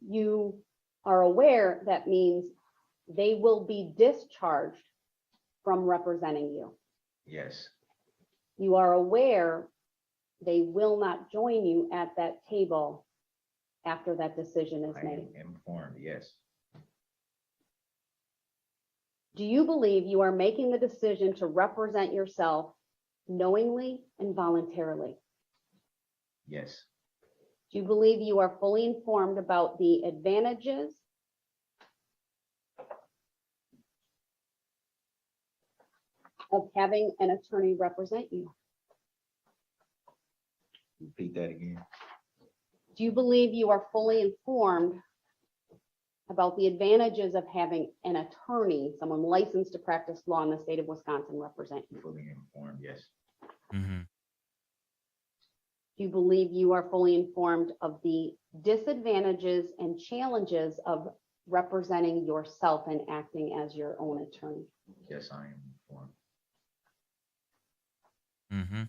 You are aware that means they will be discharged from representing you. yes, You are aware they will not join you at that table after that decision is I made. am informed, yes, Do you believe you are making the decision to represent yourself knowingly and voluntarily? yes, Do you believe you are fully informed about the advantages of having an attorney represent you? repeat that again. Do you believe you are fully informed about the advantages of having an attorney, someone licensed to practice law in the state of Wisconsin, represent you? Fully informed, yes, Mm-hmm. Do you believe you are fully informed of the disadvantages and challenges of representing yourself and acting as your own attorney? yes, I am informed. Mm-hmm.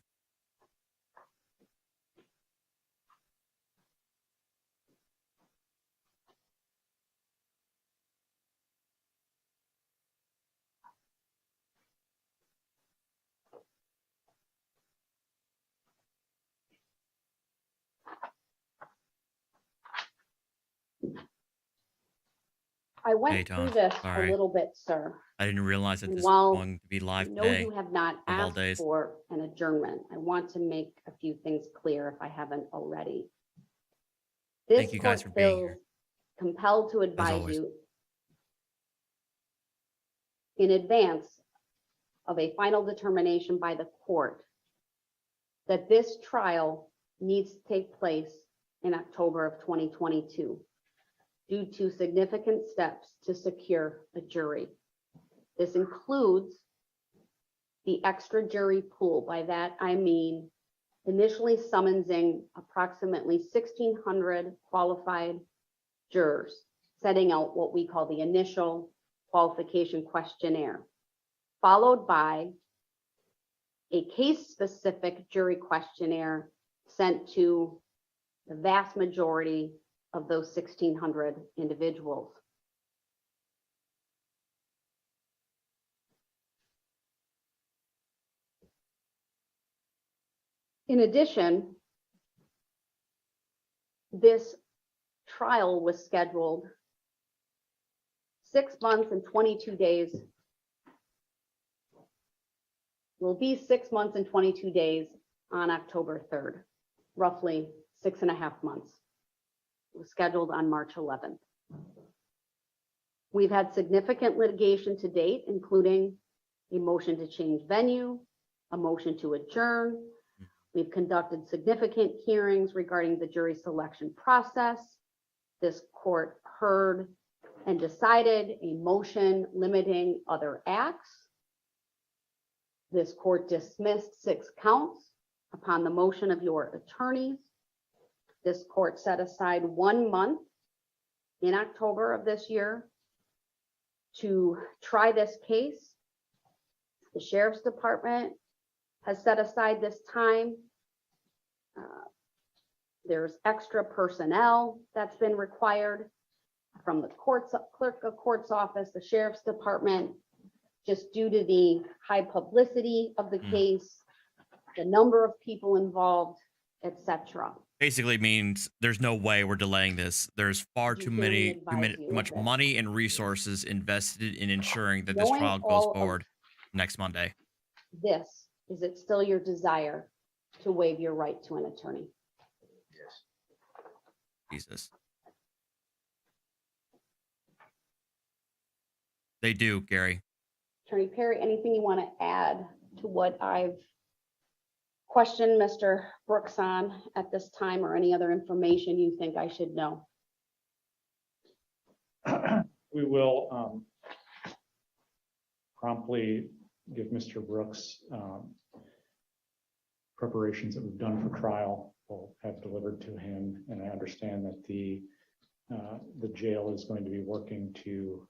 I Hey, went Tom, through this a sorry. little bit, sir. I didn't realize that And this while was going to be live No, today. you have not of all asked days. for an adjournment. I want to make a few things clear if I haven't already. Thank This you guys court for being feels here. compelled to advise always. you in advance of a final determination by the court that this trial needs to take place in October of 2022 due to significant steps to secure a jury. This includes the extra jury pool. By that, I mean initially summoning approximately 1,600 qualified jurors, setting out what we call the initial qualification questionnaire, followed by a case-specific jury questionnaire sent to the vast majority of those 1,600 individuals. In addition, this trial was scheduled 6 months and 22 days. Will be 6 months and 22 days on October 3rd, roughly 6.5 months. It was scheduled on March 11th. We've had significant litigation to date, including a motion to change venue, a motion to adjourn. We've conducted significant hearings regarding the jury selection process. This court heard and decided a motion limiting other acts. This court dismissed 6 counts upon the motion of your attorneys. This court set aside 1 month in October of this year to try this case. The Sheriff's Department has set aside this time. There's extra personnel that's been required from the clerk of court's office, the Sheriff's Department, just due to the high publicity of the case, the number of people involved, etc. Basically means there's no way we're delaying this. There's far Did too you hear me too advise you much of this? money and resources invested in ensuring that this Knowing trial all goes of forward next Monday. This, is it still your desire to waive your right to an attorney? Yes. Jesus. They do, Gary. Attorney Perry, anything you want to add to what I've questioned Mr. Brooks on at this time, or any other information you think I should know? We will promptly give Mr. Brooks preparations that we've done for trial. We'll have delivered to him, and I understand that the jail is going to be working to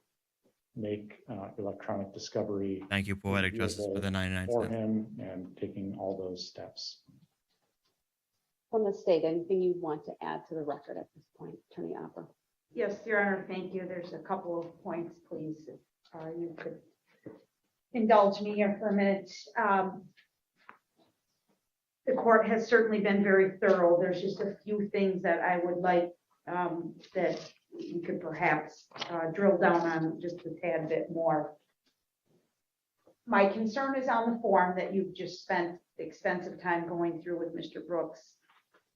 make electronic discovery. Thank you, Poetic Justice, for the 99 for cents. him, and taking all those steps. From the state, anything you'd want to add to the record at this point, Attorney Opper? Yes, Your Honor, thank you. There's a couple of points, please, if you could indulge me here for a minute. The court has certainly been very thorough. There's just a few things that I would like that you could perhaps drill down on just a tad bit more. My concern is on the form that you've just spent extensive time going through with Mr. Brooks.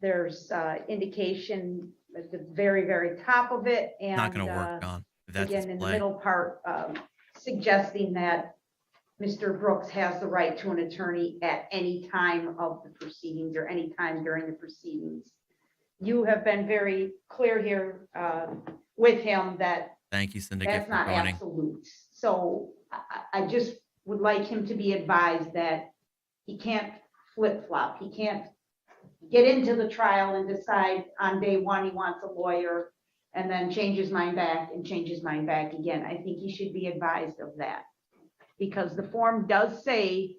There's indication at the very, very top of it, and Not going to work, Don. If that's again in the display. middle part, suggesting that Mr. Brooks has the right to an attorney at any time of the proceedings or any time during the proceedings. You have been very clear here with him that Thank you, Syndicate, that's for not joining. absolute. So I just would like him to be advised that he can't flip-flop. He can't get into the trial and decide on day one he wants a lawyer and then change his mind back and change his mind back again. I think he should be advised of that, because the form does say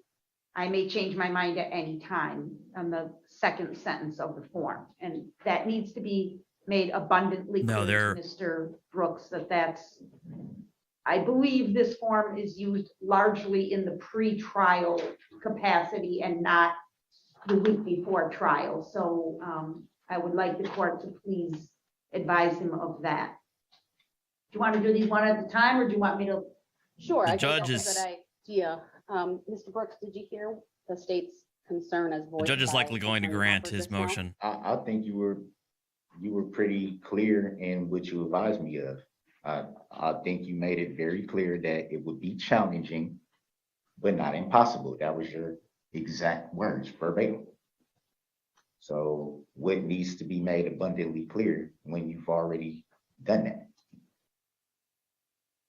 I may change my mind at any time on the second sentence of the form. And that needs to be made abundantly clear to Mr. Brooks that that's, I believe this form is used largely in the pre-trial capacity and not the week before trial. So I would like the court to please advise him of that. Do you want to do these one at a time, or do you want me to? Sure. The I think judge that's a is- good idea. Mr. Brooks, did you hear the state's concern as voiced? The judge is by likely going to Attorney grant Hopper his just now? motion. I think you were pretty clear in what you advised me of. I think you made it very clear that it would be challenging, but not impossible. That was your exact words, verbatim. So what needs to be made abundantly clear when you've already done that?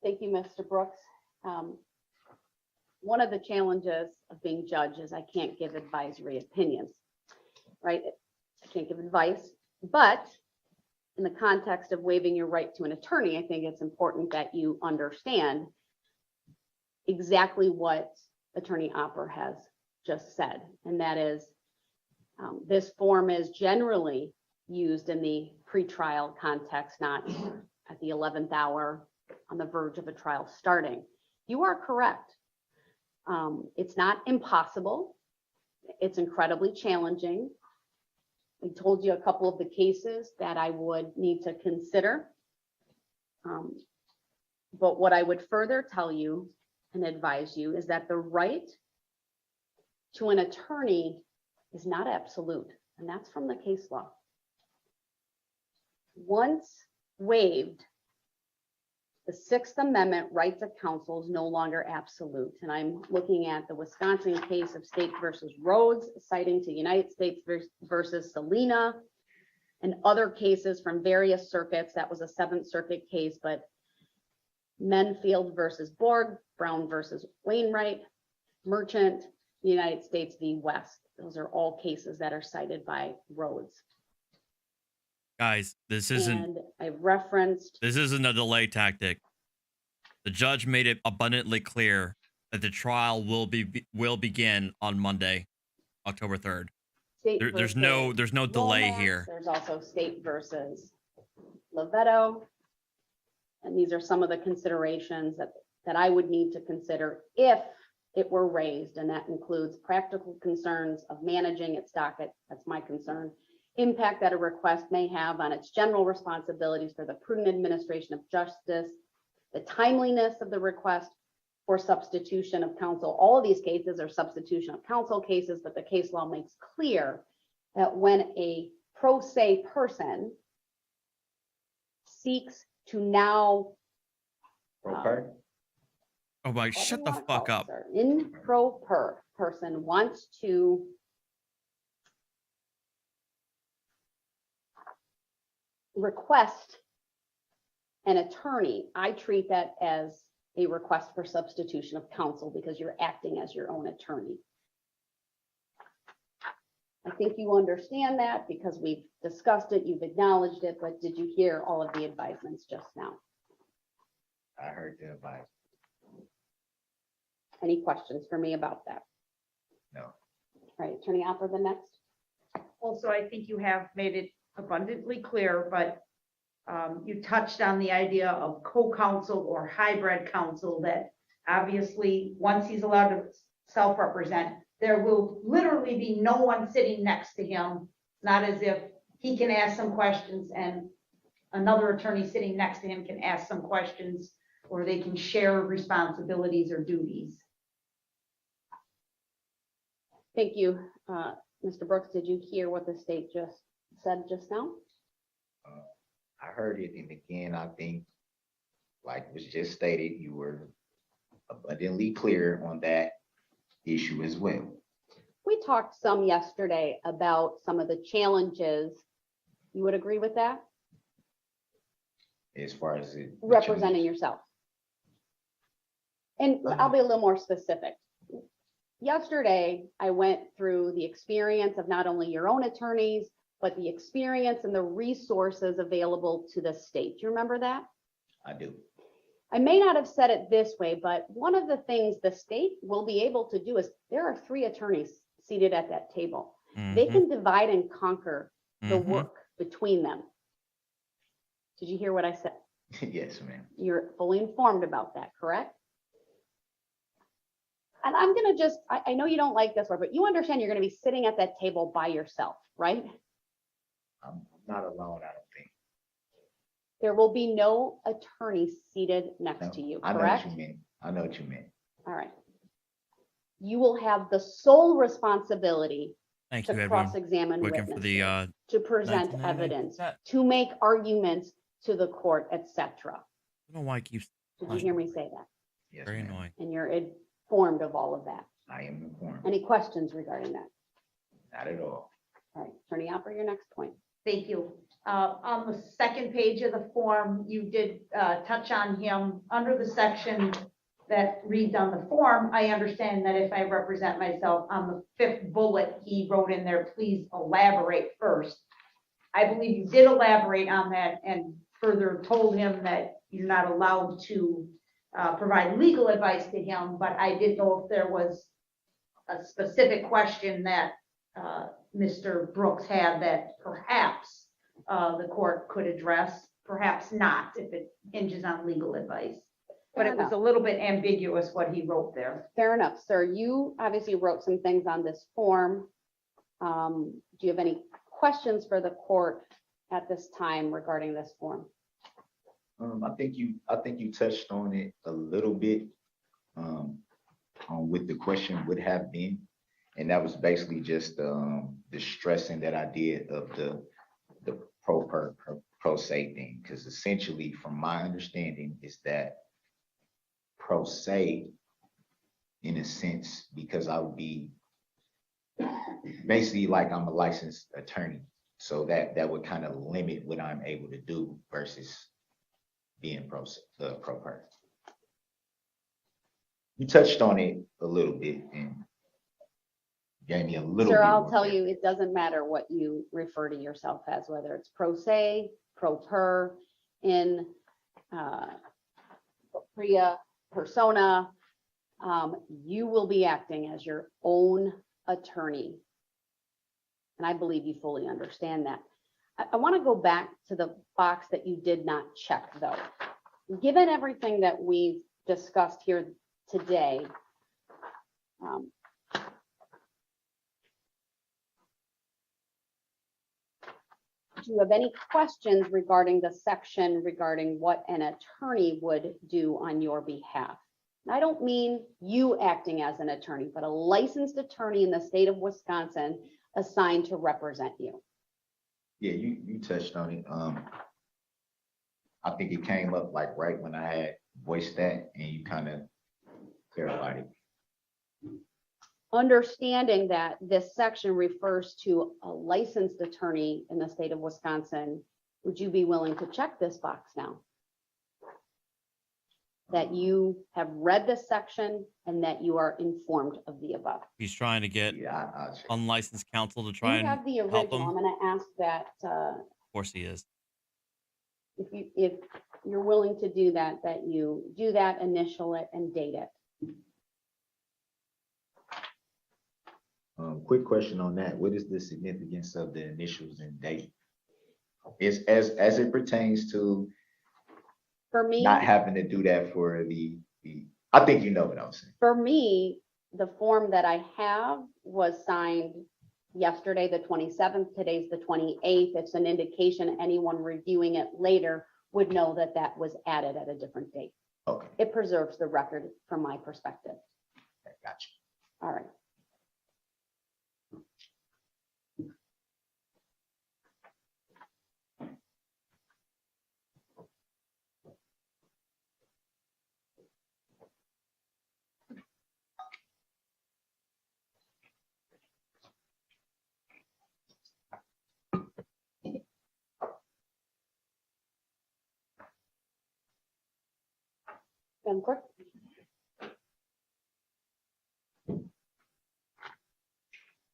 Thank you, Mr. Brooks. One of the challenges of being judge is I can't give advisory opinions, right? I can't give advice, but in the context of waiving your right to an attorney, I think it's important that you understand exactly what Attorney Opper has just said. And that is, this form is generally used in the pretrial context, not at the 11th hour on the verge of a trial starting. You are correct. It's not impossible. It's incredibly challenging. I told you a couple of the cases that I would need to consider. But what I would further tell you and advise you is that the right to an attorney is not absolute, and that's from the case law. Once waived, the Sixth Amendment right to counsel is no longer absolute. And I'm looking at the Wisconsin case of State versus Rhodes, citing to United States versus Salina, and other cases from various circuits. That was a Seventh Circuit case, but Menfield versus Borg, Brown versus Wainwright, Merchant, United States v. West. Those are all cases that are cited by Rhodes. Guys, this isn't And I referenced, a delay tactic. The judge made it abundantly clear that the trial will begin on Monday, October 3rd. State There's no delay Lomax. here. There's also State versus Lovetto. And these are some of the considerations that I would need to consider if it were raised, and that includes practical concerns of managing its docket. That's my concern. Impact that a request may have on its general responsibilities for the prudent administration of justice, the timeliness of the request for substitution of counsel. All of these cases are substitution of counsel cases, but the case law makes clear that when a pro se person seeks to now Oh my, shut the fuck up. in pro per person wants to request an attorney, I treat that as a request for substitution of counsel because you're acting as your own attorney. I think you understand that because we've discussed it, you've acknowledged it, but did you hear all of the advisements just now? I heard the advice. Any questions for me about that? No. All right, Attorney Opper, the next. Also, I think you have made it abundantly clear, but you touched on the idea of co-counsel or hybrid counsel, that obviously once he's allowed to self-represent, there will literally be no one sitting next to him, not as if he can ask some questions and another attorney sitting next to him can ask some questions, or they can share responsibilities or duties. Thank you. Mr. Brooks, did you hear what the state just said just now? I heard it, and again, I think, like was just stated, you were abundantly clear on that issue as well. We talked some yesterday about some of the challenges. You would agree with that? As far as it Representing yourself. And I'll be a little more specific. Yesterday, I went through the experience of not only your own attorneys, but the experience and the resources available to the state. Do you remember that? I do. I may not have said it this way, but one of the things the state will be able to do is there are 3 attorneys seated at that table. They can divide and conquer the work between them. Did you hear what I said? Yes, ma'am. You're fully informed about that, correct? And I'm going to just, I know you don't like this word, but you understand you're going to be sitting at that table by yourself, right? I'm not alone, I don't think. There will be no attorney seated next to you, I know correct? what you mean. I know what you mean. All right. You will have the sole responsibility Thank to you, everyone. cross-examine Looking for the witnesses, to present 1990 evidence, set. to make arguments to the court, etc. I don't know why it keeps Did you hear me say that? Yes, very ma'am. annoying. And you're informed of all of that. I am informed. Any questions regarding that? Not at all. All right, Attorney Opper, your next point. Thank you. On the second page of the form, you did touch on him under the section that reads on the form. I understand that if I represent myself, on the 5th bullet, he wrote in there, please elaborate first. I believe you did elaborate on that and further told him that you're not allowed to provide legal advice to him, but I didn't know if there was a specific question that Mr. Brooks had that perhaps the court could address, perhaps not, if it hinges on legal advice. But it was a little bit ambiguous what he wrote there. Fair enough, sir. You obviously wrote some things on this form. Do you have any questions for the court at this time regarding this form? I think you touched on it a little bit, on what the question would have been. And that was basically just, the stressing that I did of the pro se thing. Because essentially, from my understanding, is that pro se, in a sense, because I would be basically like I'm a licensed attorney. So that would kind of limit what I'm able to do versus being pro per. You touched on it a little bit and gave me a little Sir, bit I'll more tell clarity. you, it doesn't matter what you refer to yourself as, whether it's pro se, pro per, in Priya persona, you will be acting as your own attorney. And I believe you fully understand that. I want to go back to the box that you did not check, though. Given everything that we've discussed here today, do you have any questions regarding the section regarding what an attorney would do on your behalf? I don't mean you acting as an attorney, but a licensed attorney in the state of Wisconsin assigned to represent you. Yeah, you touched on it. I think it came up like right when I had voiced that and you kind of clarified it. Understanding that this section refers to a licensed attorney in the state of Wisconsin, would you be willing to check this box now? That you have read this section and that you are informed of the above. He's trying to get Yeah, I'll check. unlicensed counsel to Do try you and have the help original? him. I'm going to ask that Of course he is. if you're willing to do that, that you do that, initial it, and date it. Quick question on that. What is the significance of the initials and date? Is as it pertains to For me, not having to do that for I think you know what I'm saying. for me, the form that I have was signed yesterday, the 27th. Today's the 28th. It's an indication anyone reviewing it later would know that that was added at a different date. Okay, It preserves the record from my perspective. gotcha. All right. Madam Clerk?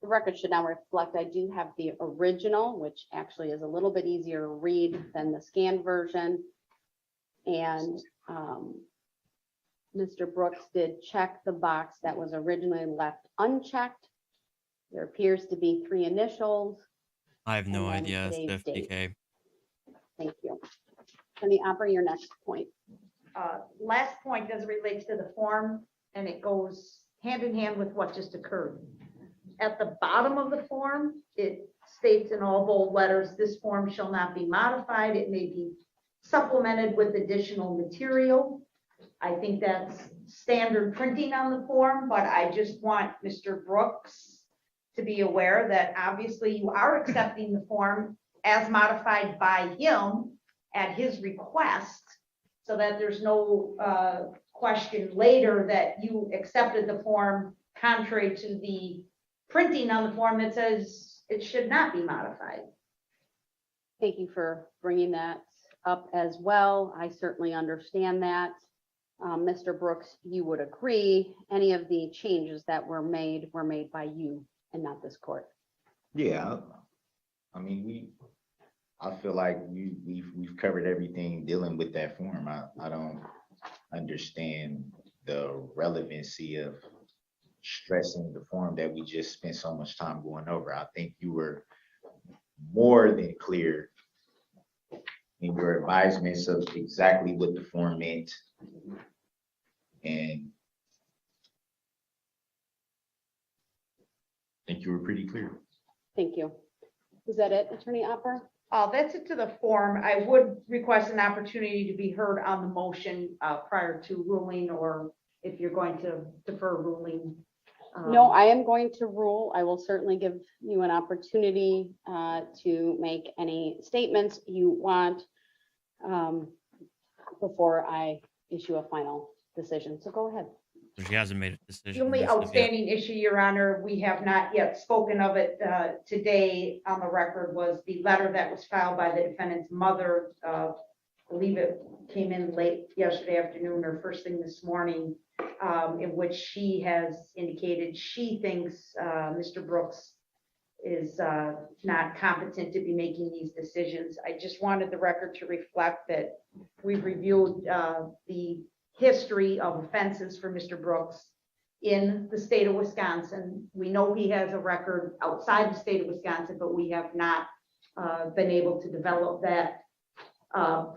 The record should now reflect, I do have the original, which actually is a little bit easier to read than the scanned version. And Mr. Brooks did check the box that was originally left unchecked. There appears to be 3 initials. I have no And then idea. It's today's date. FDK. Thank you. Attorney Opper, your next point. Last point as it relates to the form, and it goes hand in hand with what just occurred. At the bottom of the form, it states in all bold letters, this form shall not be modified. It may be supplemented with additional material. I think that's standard printing on the form, but I just want Mr. Brooks to be aware that obviously you are accepting the form as modified by him at his request, so that there's no question later that you accepted the form contrary to the printing on the form that says it should not be modified. Thank you for bringing that up as well. I certainly understand that. Mr. Brooks, you would agree any of the changes that were made by you and not this court. Yeah, I mean, I feel like we've covered everything dealing with that form. I don't understand the relevancy of stressing the form that we just spent so much time going over. I think you were more than clear in your advisements of exactly what the form meant. And I think you were pretty clear. Thank you. Is that it, Attorney Opper? That's it to the form. I would request an opportunity to be heard on the motion prior to ruling, or if you're going to defer ruling. No, I am going to rule. I will certainly give you an opportunity to make any statements you want before I issue a final decision. So go ahead. She hasn't made a decision. The only as of yet. outstanding issue, Your Honor, we have not yet spoken of it today on the record, was the letter that was filed by the defendant's mother. I believe it came in late yesterday afternoon or first thing this morning, in which she has indicated she thinks Mr. Brooks is not competent to be making these decisions. I just wanted the record to reflect that we've reviewed the history of offenses for Mr. Brooks in the state of Wisconsin. We know he has a record outside the state of Wisconsin, but we have not been able to develop that.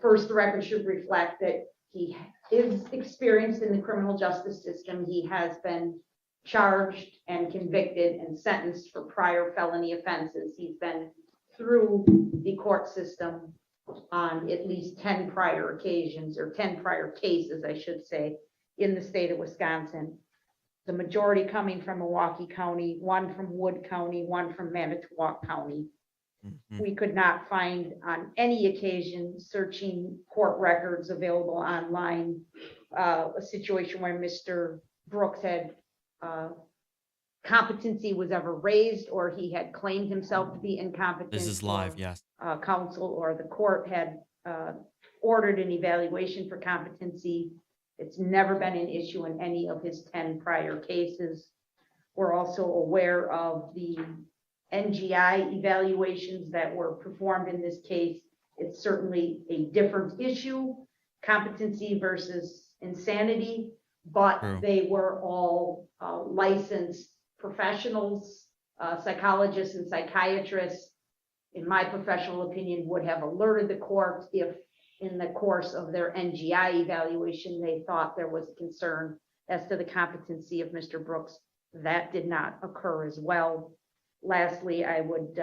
First, the record should reflect that he is experienced in the criminal justice system. He has been charged and convicted and sentenced for prior felony offenses. He's been through the court system on at least 10 prior occasions, or 10 prior cases, I should say, in the state of Wisconsin. The majority coming from Milwaukee County, one from Wood County, one from Manitowoc County. Mhm. We could not find on any occasion, searching court records available online, a situation where Mr. Brooks had competency was ever raised, or he had claimed himself to be incompetent. This is live, or, yes. counsel or the court had ordered an evaluation for competency. It's never been an issue in any of his 10 prior cases. We're also aware of the NGI evaluations that were performed in this case. It's certainly a different issue, competency versus insanity, but True. they were all licensed professionals, psychologists and psychiatrists, in my professional opinion, would have alerted the court if in the course of their NGI evaluation, they thought there was a concern as to the competency of Mr. Brooks. That did not occur as well. Lastly, I would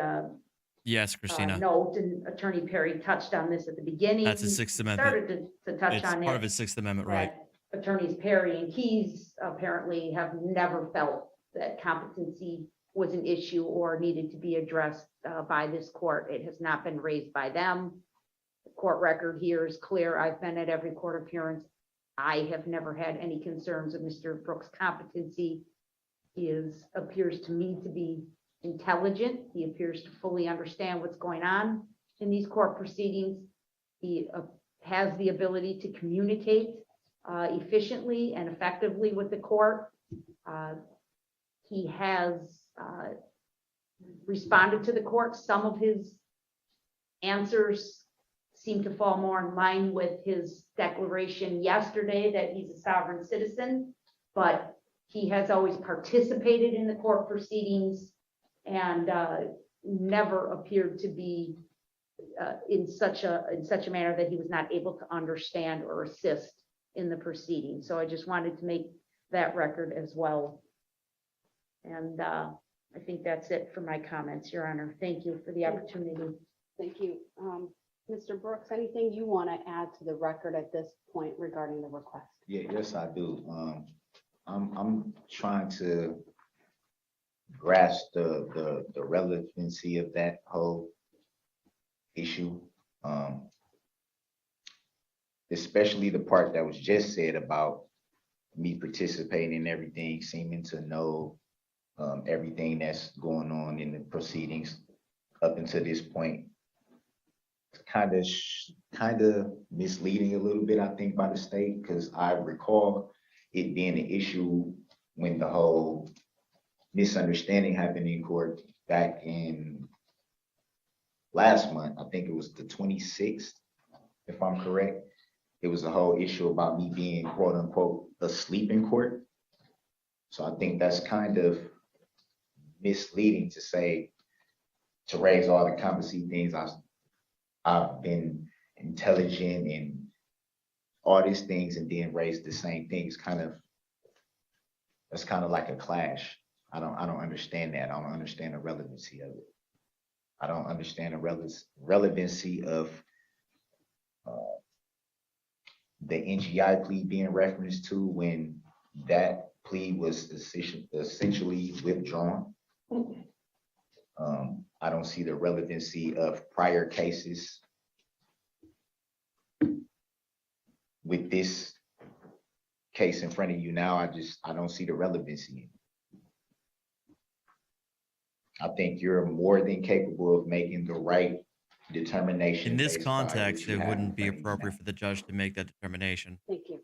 Yes, Christina. note, and Attorney Perry touched on this at the beginning. That's a He Sixth Amendment. started to touch It's on part it. of his Sixth Amendment right. that Attorneys Perry and Keys apparently have never felt that competency was an issue or needed to be addressed by this court. It has not been raised by them. The court record here is clear. I've been at every court appearance. I have never had any concerns of Mr. Brooks' competency. He appears to me to be intelligent. He appears to fully understand what's going on in these court proceedings. He has the ability to communicate efficiently and effectively with the court. He has responded to the court. Some of his answers seem to fall more in line with his declaration yesterday that he's a sovereign citizen, but he has always participated in the court proceedings and never appeared to be in such a manner that he was not able to understand or assist in the proceedings. So I just wanted to make that record as well. And I think that's it for my comments, Your Honor. Thank you for the opportunity. Thank you. Mr. Brooks, anything you want to add to the record at this point regarding the request? Yeah, yes, I do. I'm trying to grasp the relevancy of that whole issue. Especially the part that was just said about me participating in everything, seeming to know everything that's going on in the proceedings up until this point. It's kind of misleading a little bit, I think, by the state, because I recall it being an issue when the whole misunderstanding happened in court back in last month. I think it was the 26th, if I'm correct. It was a whole issue about me being, quote unquote, asleep in court. So I think that's kind of misleading to say, to raise all the competency things. I've been intelligent and all these things, and then raise the same things. That's kind of like a clash. I don't understand that. I don't understand the relevancy of it. I don't understand the relevancy of the NGI plea being referenced to when that plea was essentially withdrawn. I don't see the relevancy of prior cases with this case in front of you now. I don't see the relevancy. I think you're more than capable of making the right determination. In this based on what context, you it have wouldn't in be front of you now. appropriate for the judge to make that determination. Thank you.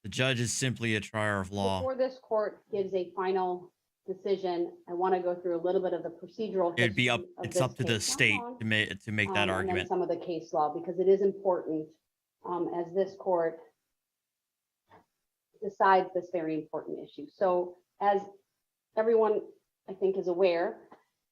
The judge is simply a trier of law. Before this court gives a final decision, I want to go through a little bit of the procedural It'd be up. history of It's this up to the case. Not state long. to make that And then argument. some of the case law, because it is important as this court decides this very important issue. So as everyone, I think, is aware,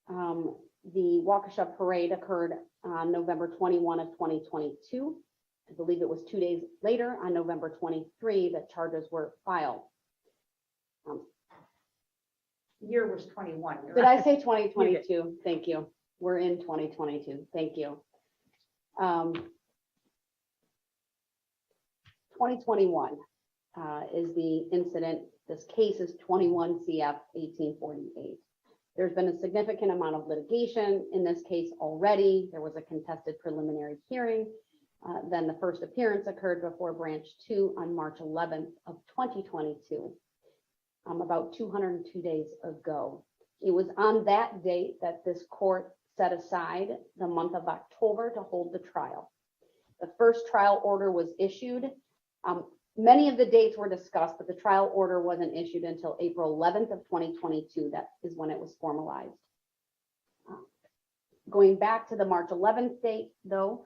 the Waukesha parade occurred on November 21 of 2022. I believe it was 2 days later, on November 23, that charges were filed. Year was 21. you're Did I right. say 2022? Thank you. We're in 2022. Thank you. 2021 is the incident. This case is 21 CF 1848. There's been a significant amount of litigation in this case already. There was a contested preliminary hearing. Then the first appearance occurred before Branch 2 on March 11th of 2022, about 202 days ago. It was on that date that this court set aside the month of October to hold the trial. The first trial order was issued. Many of the dates were discussed, but the trial order wasn't issued until April 11th of 2022. That is when it was formalized. Going back to the March 11th date, though,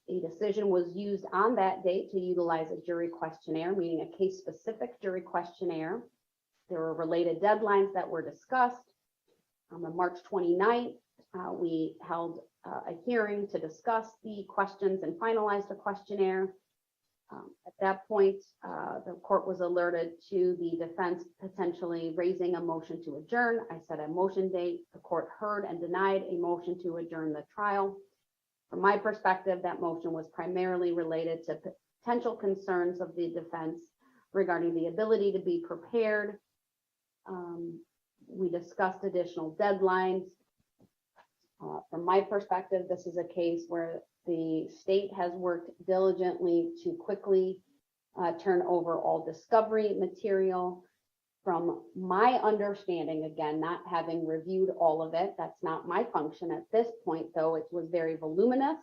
a decision was used on that date to utilize a jury questionnaire, meaning a case-specific jury questionnaire. There were related deadlines that were discussed. On March 29th, we held a hearing to discuss the questions and finalize the questionnaire. At that point, the court was alerted to the defense potentially raising a motion to adjourn. I set a motion date. The court heard and denied a motion to adjourn the trial. From my perspective, that motion was primarily related to potential concerns of the defense regarding the ability to be prepared. We discussed additional deadlines. From my perspective, this is a case where the state has worked diligently to quickly turn over all discovery material. From my understanding, again, not having reviewed all of it, that's not my function at this point, though, it was very voluminous.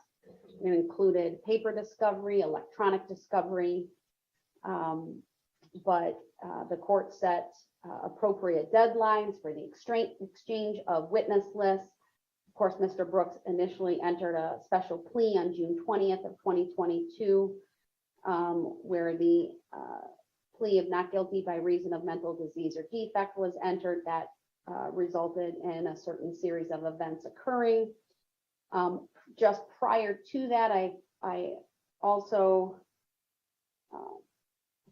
It included paper discovery, electronic discovery, but the court set appropriate deadlines for the exchange of witness lists. Of course, Mr. Brooks initially entered a special plea on June 20th of 2022, where the plea of not guilty by reason of mental disease or defect was entered. That resulted in a certain series of events occurring. Just prior to that, I also, I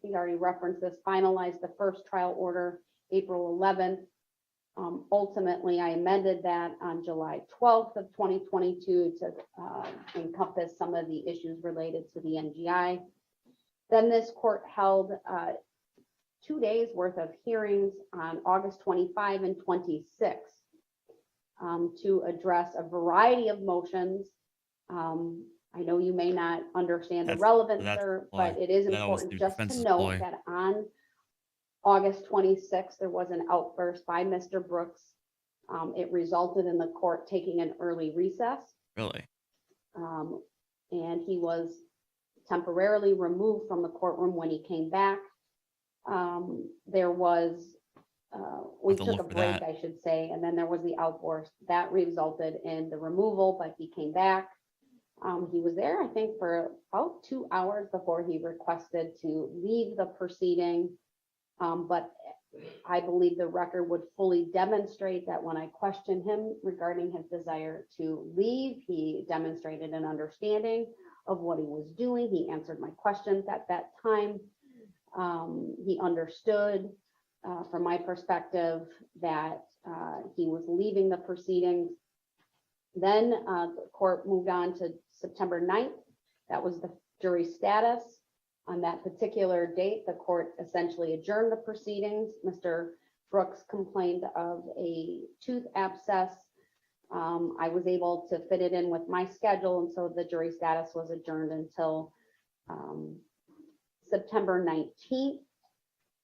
think I already referenced this, finalized the first trial order April 11th. Ultimately, I amended that on July 12th of 2022 to encompass some of the issues related to the NGI. Then this court held 2 days worth of hearings on August 25 and 26 to address a variety of motions. I know you may not understand the relevance, sir, but it is important just to note that on August 26th, there was an outburst by Mr. Brooks. It resulted in the court taking an early recess. Really? And he was temporarily removed from the courtroom. When he came back, there was, we took a break, I should say, and then there was the outburst. That resulted in the removal, but he came back. He was there, I think, for about 2 hours before he requested to leave the proceeding. But I believe the record would fully demonstrate that when I questioned him regarding his desire to leave, he demonstrated an understanding of what he was doing. He answered my questions at that time. He understood, from my perspective, that he was leaving the proceedings. Then the court moved on to September 9th. That was the jury status. On that particular date, the court essentially adjourned the proceedings. Mr. Brooks complained of a tooth abscess. I was able to fit it in with my schedule, and so the jury status was adjourned until September 19th.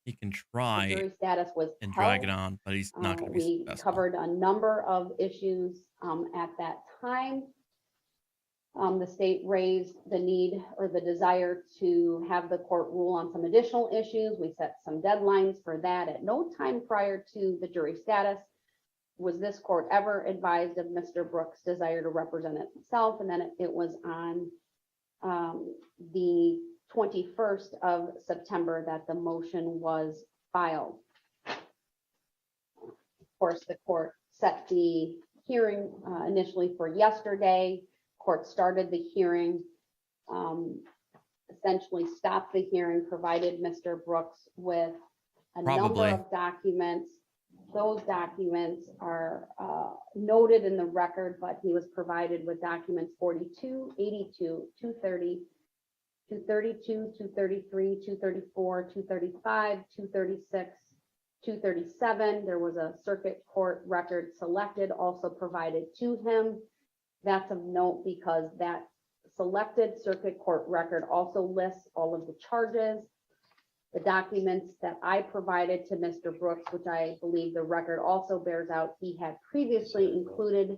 He can The try jury status was and held. drag it on, but he's not going to be We successful. covered a number of issues at that time. The state raised the need or the desire to have the court rule on some additional issues. We set some deadlines for that. At no time prior to the jury status was this court ever advised of Mr. Brooks' desire to represent himself. And then it was on the 21st of September that the motion was filed. Of course, the court set the hearing initially for yesterday. Court started the hearing, essentially stopped the hearing, provided Mr. Brooks with a number Probably. of documents. Those documents are noted in the record, but he was provided with documents 42, 82, 230, 232, 233, 234, 235, 236, 237. There was a circuit court record selected, also provided to him. That's of note because that selected circuit court record also lists all of the charges. The documents that I provided to Mr. Brooks, which I believe the record also bears out, he had previously included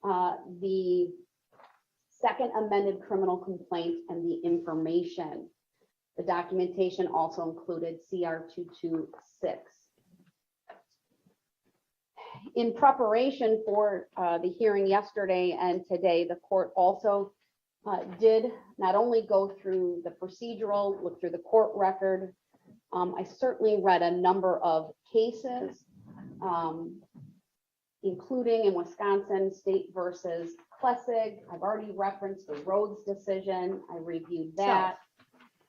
the second amended criminal complaint and the information. The documentation also included CR 226. In preparation for the hearing yesterday and today, the court also did not only go through the procedural, look through the court record. I certainly read a number of cases, including in Wisconsin, State versus Klessig. I've already referenced the Rhodes decision. I reviewed that.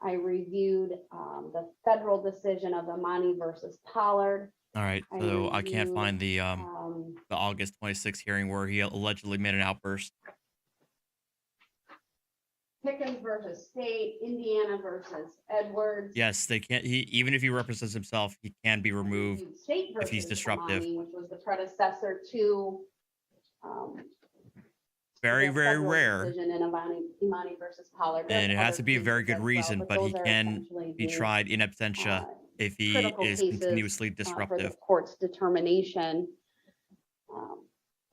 I reviewed the federal decision of Amani versus Pollard. All right, I so I can't reviewed, find the August 26th hearing where he allegedly made an outburst. Pickens versus State, Indiana versus Edwards. Yes, they can't. He even if he represents himself, he can be removed. State if he's versus disruptive. Amani, which was the predecessor to Very, the very federal rare, decision in Imani versus Pollard. and it There's has to be a other very cases good as well, reason. But he those are can essentially be the, tried in absentia if he critical is cases, continuously for the disruptive. court's determination.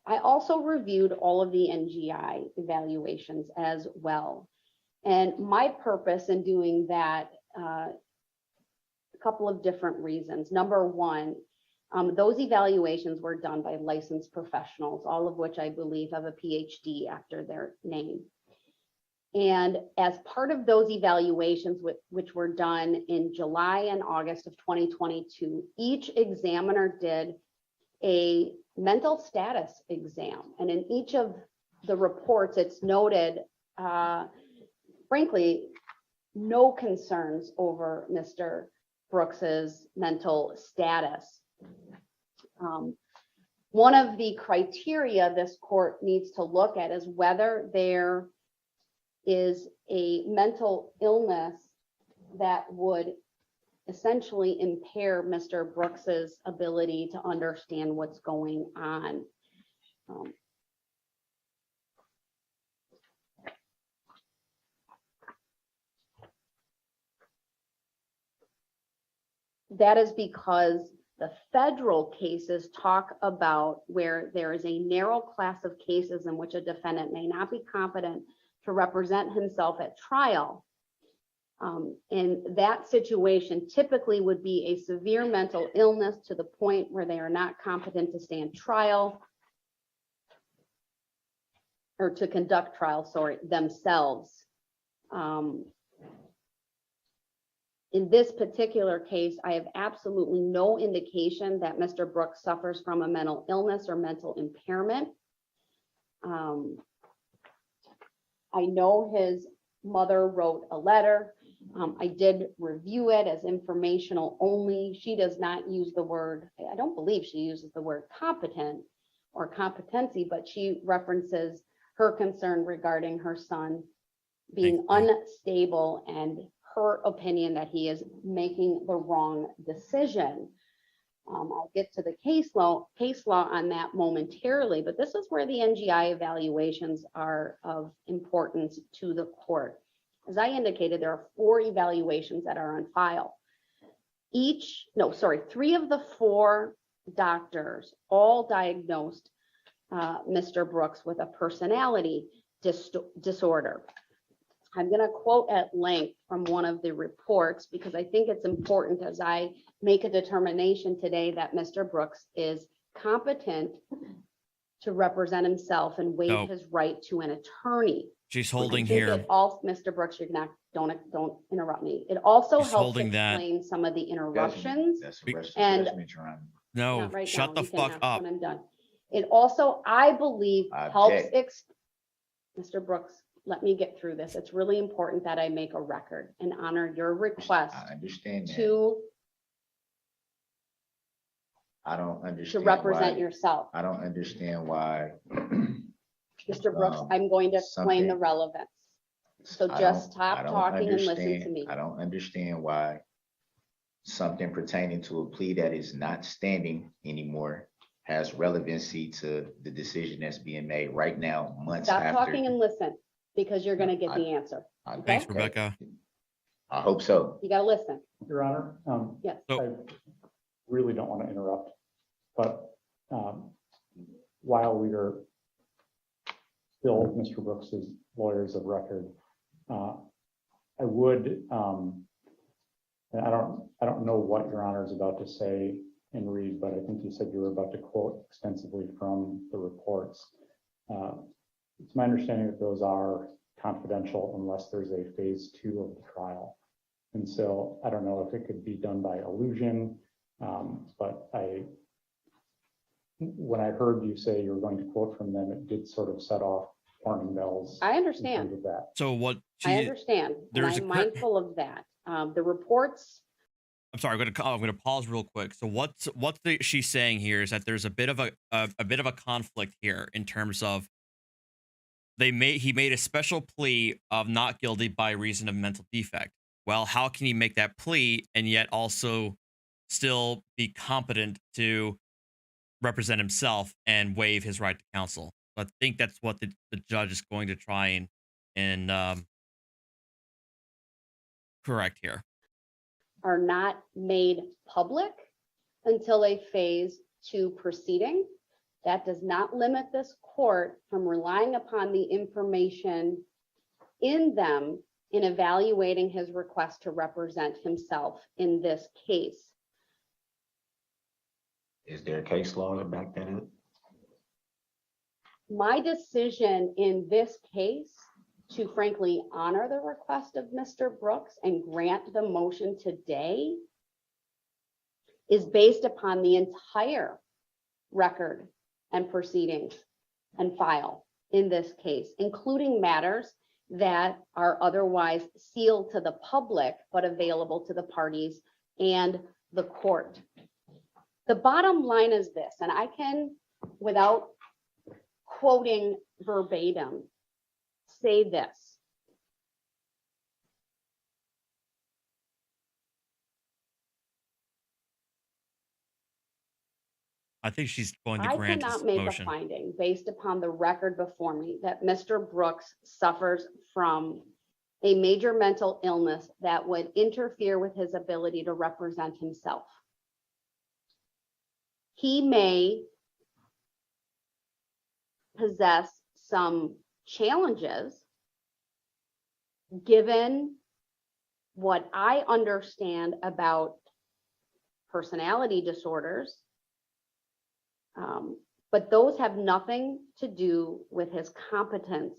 I also reviewed all of the NGI evaluations as well. And my purpose in doing that, a couple of different reasons. Number one, those evaluations were done by licensed professionals, all of which I believe have a PhD after their name. And as part of those evaluations, which were done in July and August of 2022, each examiner did a mental status exam. And in each of the reports, it's noted, frankly, no concerns over Mr. Brooks's mental status. One of the criteria this court needs to look at is whether there is a mental illness that would essentially impair Mr. Brooks's ability to understand what's going on. That is because the federal cases talk about where there is a narrow class of cases in which a defendant may not be competent to represent himself at trial. In that situation, typically would be a severe mental illness to the point where they are not competent to stand trial or to conduct trial, themselves. In this particular case, I have absolutely no indication that Mr. Brooks suffers from a mental illness or mental impairment. I know his mother wrote a letter I did review it as informational only. She does not use the word, I don't believe she uses the word competent or competency, but she references her concern regarding her son being Thank you. unstable and her opinion that he is making the wrong decision. I'll get to the case law on that momentarily, but this is where the NGI evaluations are of importance to the court. As I indicated, there are 4 evaluations that are on file. 3 of the 4 doctors all diagnosed Mr. Brooks with a personality disorder. I'm going to quote at length from one of the reports because I think it's important as I make a determination today that Mr. Brooks is competent to represent himself and waive No. his right to an attorney. She's I holding think here. it all, Mr. Brooks, you're not, don't interrupt me. It also She's helps holding that. explain some of the interruptions. That's Be- arrested and- judgment, Your Honor. No, Not right shut now. the You can fuck ask up. when I'm done. It also, I believe, I helps object. Mr. Brooks, let me get through this. It's really important that I make a record and honor your request I understand that. to I don't understand represent why, yourself. I don't understand why. Mr. Brooks, um, I'm going to explain the something- relevance. So I just don't- stop I don't talking and listen to understand- me. I don't understand why something pertaining to a plea that is not standing anymore has relevancy to the decision that's being made right now, months Stop after. talking and listen, because you're gonna get the answer. Thanks, Okay. Rebecca. I hope so. You gotta listen. Your Honor, Yes. I really don't want to interrupt, but while we are still Mr. Brooks's lawyers of record, I would, and I don't know what Your Honor is about to say and read, but I think you said you were about to quote extensively from the reports. It's my understanding that those are confidential unless there's a phase 2 of the trial. And so I don't know if it could be done by allusion, but when I heard you say you were going to quote from them, it did sort of set off warning bells. I in understand. terms of that. So what I she, understand. And there's a I'm cur- mindful of that. The reports, I'm sorry, I'm gonna pause real quick. So she's saying here is that there's a bit of a conflict here in terms of he made a special plea of not guilty by reason of mental defect. Well, how can he make that plea and yet also still be competent to represent himself and waive his right to counsel? So I think that's what the judge is going to try and correct here. are not made public until a phase 2 proceeding. That does not limit this court from relying upon the information in them in evaluating his request to represent himself in this case. Is there a case law to back that up? My decision in this case to frankly honor the request of Mr. Brooks and grant the motion today is based upon the entire record and proceedings and file in this case, including matters that are otherwise sealed to the public, but available to the parties and the court. The bottom line is this, and I can, without quoting verbatim, say this. I think she's going to I grant cannot his make a motion. finding based upon the record before me that Mr. Brooks suffers from a major mental illness that would interfere with his ability to represent himself. He may possess some challenges given what I understand about personality disorders, but those have nothing to do with his competence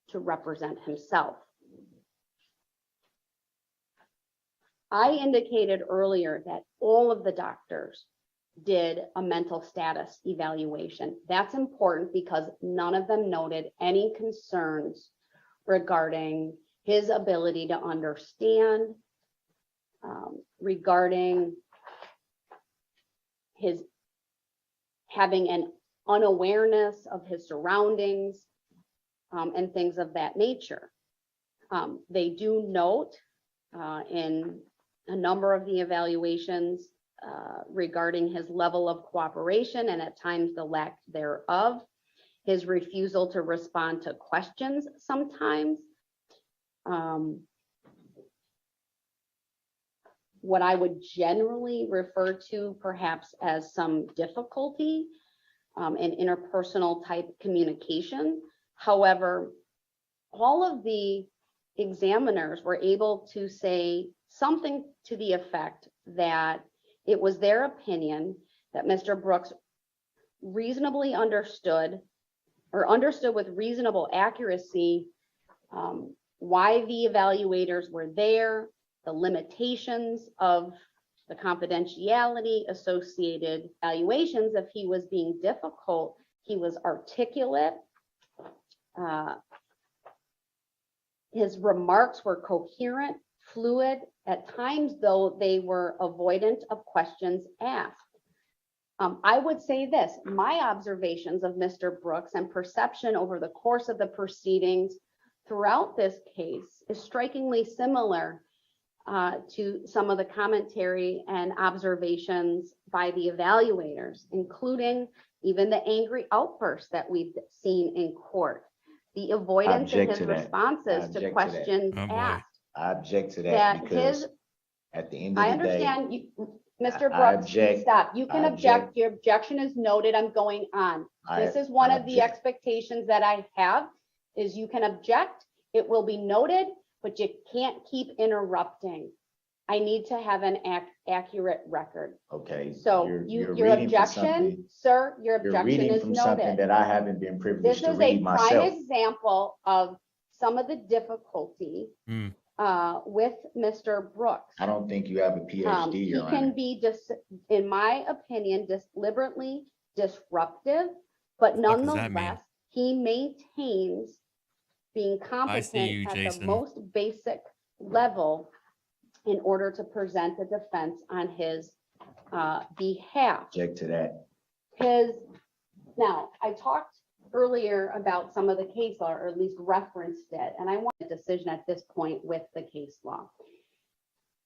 to represent himself. I indicated earlier that all of the doctors did a mental status evaluation. That's important because none of them noted any concerns regarding his ability to understand regarding his having an unawareness of his surroundings and things of that nature. They do note in a number of the evaluations regarding his level of cooperation and at times the lack thereof, his refusal to respond to questions sometimes. What I would generally refer to perhaps as some difficulty in interpersonal type communication. However, all of the examiners were able to say something to the effect that it was their opinion that Mr. Brooks reasonably understood with reasonable accuracy why the evaluators were there, the limitations of the confidentiality associated evaluations. If he was being difficult, he was articulate. His remarks were coherent, fluid, at times though they were avoidant of questions asked. I would say this, my observations of Mr. Brooks and perception over the course of the proceedings throughout this case is strikingly similar to some of the commentary and observations by the evaluators, including even the angry outbursts that we've seen in court, the avoidance in his responses to questions asked. I object to that That because his, at the end of I the day, understand you, Mr. I Brooks, object. stop. You can I object. Your objection is noted. I'm going on. This is one of the expectations that I have is you can object. It will be noted, but you can't keep interrupting. I need to have an accurate record. Okay. So you're your reading from objection, something- sir, your You're objection reading is from something noted. that I haven't been This privileged to is a read prime myself. example of some of the difficulty Mm. with Mr. Brooks. I don't think you have a PhD, He Your can Honor. be, in my opinion, deliberately disruptive, but The fuck does that mean? nonetheless, he maintains being you, competent at the Jason. most basic level in order to present a defense on his behalf. Object to that. Now, I talked earlier about some of the case law, or at least referenced it, and I want a decision at this point with the case law.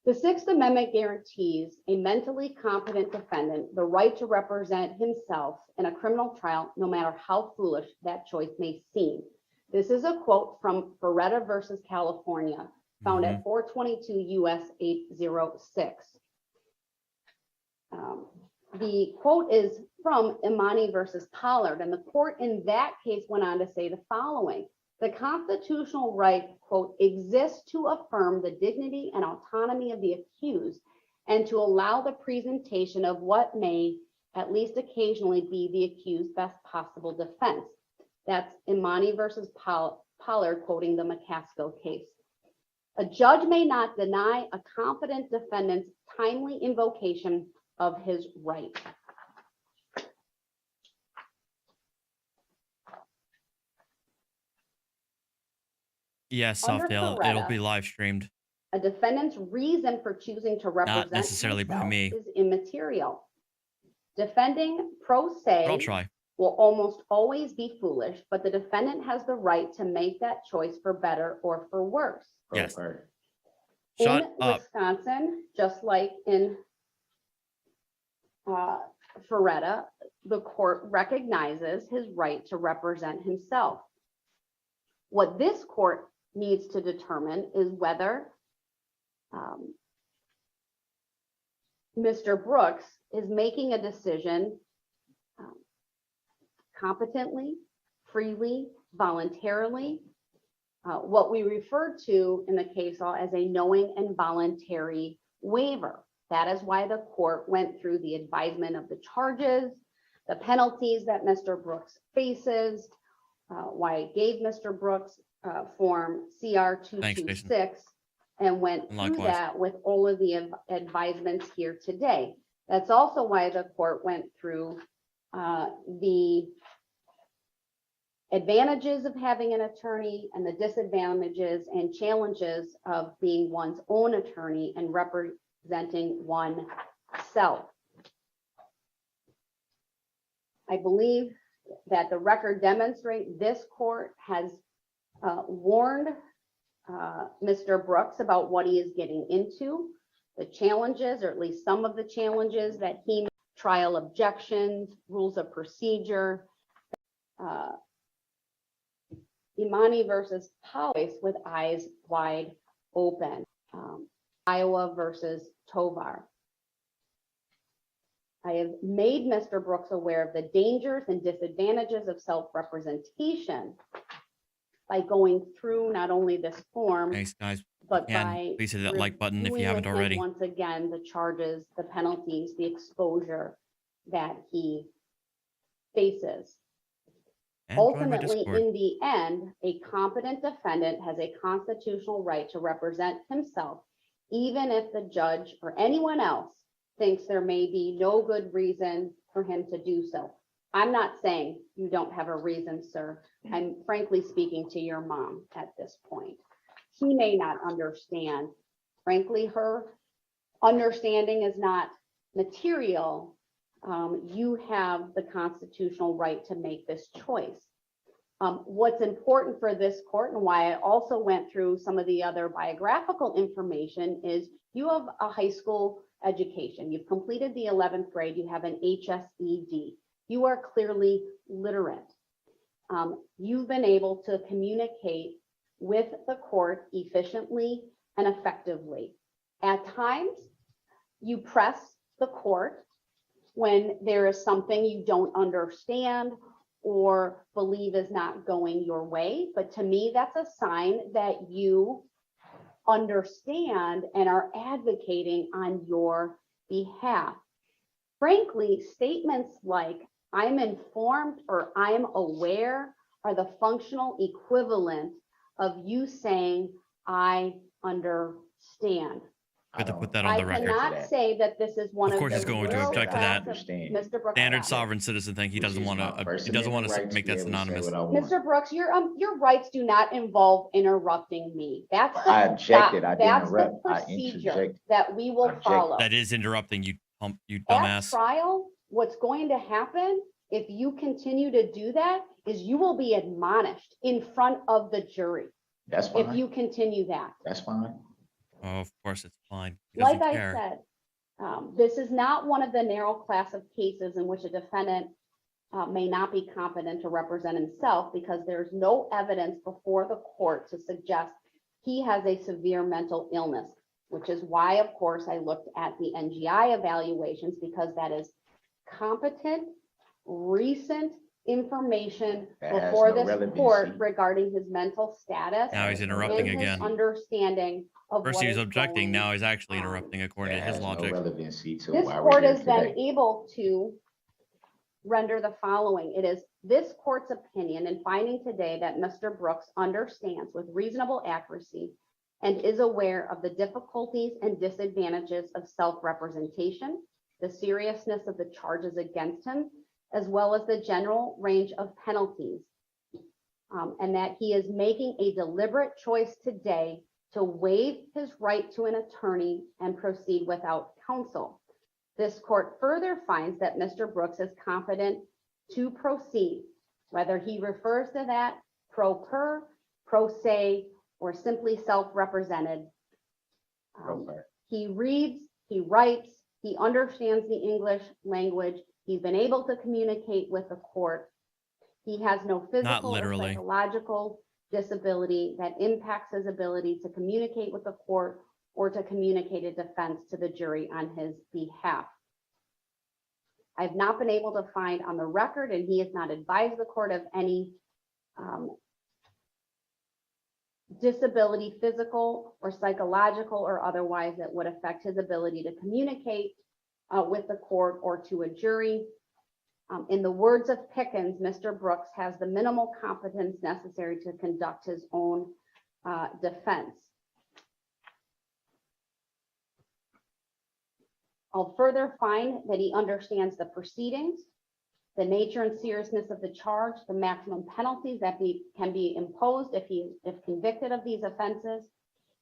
The Sixth Amendment guarantees a mentally competent defendant the right to represent himself in a criminal trial, no matter how foolish that choice may seem. This is a quote from Beretta versus California, found at 422 U.S. 806. The quote is from Imani versus Pollard, and the court in that case went on to say the following: the constitutional right, quote, exists to affirm the dignity and autonomy of the accused and to allow the presentation of what may, at least occasionally, be the accused's best possible defense. That's Imani versus Pollard quoting the McCaskill case. A judge may not deny a competent defendant's timely invocation of his right. Yes, Under Sofdale, it'll be Beretta, live streamed. a defendant's reason for choosing to represent necessarily by himself me. is immaterial. Defending pro But se I'll try. will almost always be foolish, but the defendant has the right to make that choice for better or for worse. Yes. Perfect. Shut In up. Wisconsin, just like in Ferretta, the court recognizes his right to represent himself. What this court needs to determine is whether Mr. Brooks is making a decision competently, freely, voluntarily, what we refer to in the case law as a knowing and voluntary waiver. That is why the court went through the advisement of the charges, the penalties that Mr. Brooks faces, why it gave Mr. Brooks form CR 226, and went through Likewise. that with all of the advisements here today. That's also why the court went through the advantages of having an attorney and the disadvantages and challenges of being one's own attorney and representing oneself. I believe that the record demonstrates this court has warned Mr. Brooks about what he is getting into, the challenges, or at least some of the challenges that he, trial objections, rules of procedure, Imani versus Powys with eyes wide open, Iowa versus Tovar. I have made Mr. Brooks aware of the dangers and disadvantages of self-representation by going through not only this form, Thanks, guys. but And by please hit that like button if you reviewing haven't with him already. once again, the charges, the penalties, the exposure that he faces. And join my Ultimately, Discord. in the end, a competent defendant has a constitutional right to represent himself, even if the judge or anyone else thinks there may be no good reason for him to do so. I'm not saying you don't have a reason, sir. I'm frankly speaking to your mom at this point. He may not understand. Frankly, her understanding is not material. You have the constitutional right to make this choice. What's important for this court, and why I also went through some of the other biographical information, is you have a high school education. You've completed the 11th grade. You have an HSED. You are clearly literate. You've been able to communicate with the court efficiently and effectively. At times, you press the court when there is something you don't understand or believe is not going your way. But to me, that's a sign that you understand and are advocating on your behalf. Frankly, statements like "I'm informed" or "I'm aware" are the functional equivalent of you saying "I understand." Good to put that on the I record. cannot say that this is one Of of course the he's going to real object to that. facts of Mr. Brooks. Standard sovereign citizen thing. He doesn't want to make that synonymous. Mr. Brooks, your rights do not involve interrupting me. That's the I objected. I didn't that's the interrupt. I procedure interjected. that we will Object. follow. That is interrupting, you At dumbass. trial, what's going to happen if you continue to do that is you will be admonished in front of the jury That's if fine. you continue that. That's fine. Oh, of course it's fine. He Like doesn't I care. said, this is not one of the narrow class of cases in which a defendant may not be competent to represent himself, because there's no evidence before the court to suggest he has a severe mental illness, which is why, of course, I looked at the NGI evaluations, because that is competent, recent information That has before no this relevancy. court regarding his mental status Now he's and interrupting his again. understanding of First what he was is objecting, going now he's actually on. interrupting according That to his has no logic. relevancy to This why we're court here is then today. able to render the following. It is this court's opinion in finding today that Mr. Brooks understands with reasonable accuracy and is aware of the difficulties and disadvantages of self-representation, the seriousness of the charges against him, as well as the general range of penalties, and that he is making a deliberate choice today to waive his right to an attorney and proceed without counsel. This court further finds that Mr. Brooks is competent to proceed, whether he refers to that pro per, pro se, or simply self-represented. He reads, he writes, he understands the English language. He's been able to communicate with the court. He has no physical or literally. psychological disability that impacts his ability to communicate with the court or to communicate a defense to the jury on his behalf. I've not been able to find on the record, and he has not advised the court of any disability, physical or psychological or otherwise, that would affect his ability to communicate with the court or to a jury. In the words of Pickens, Mr. Brooks has the minimal competence necessary to conduct his own defense. I'll further find that he understands the proceedings, the nature and seriousness of the charge, the maximum penalties that can be imposed if convicted of these offenses.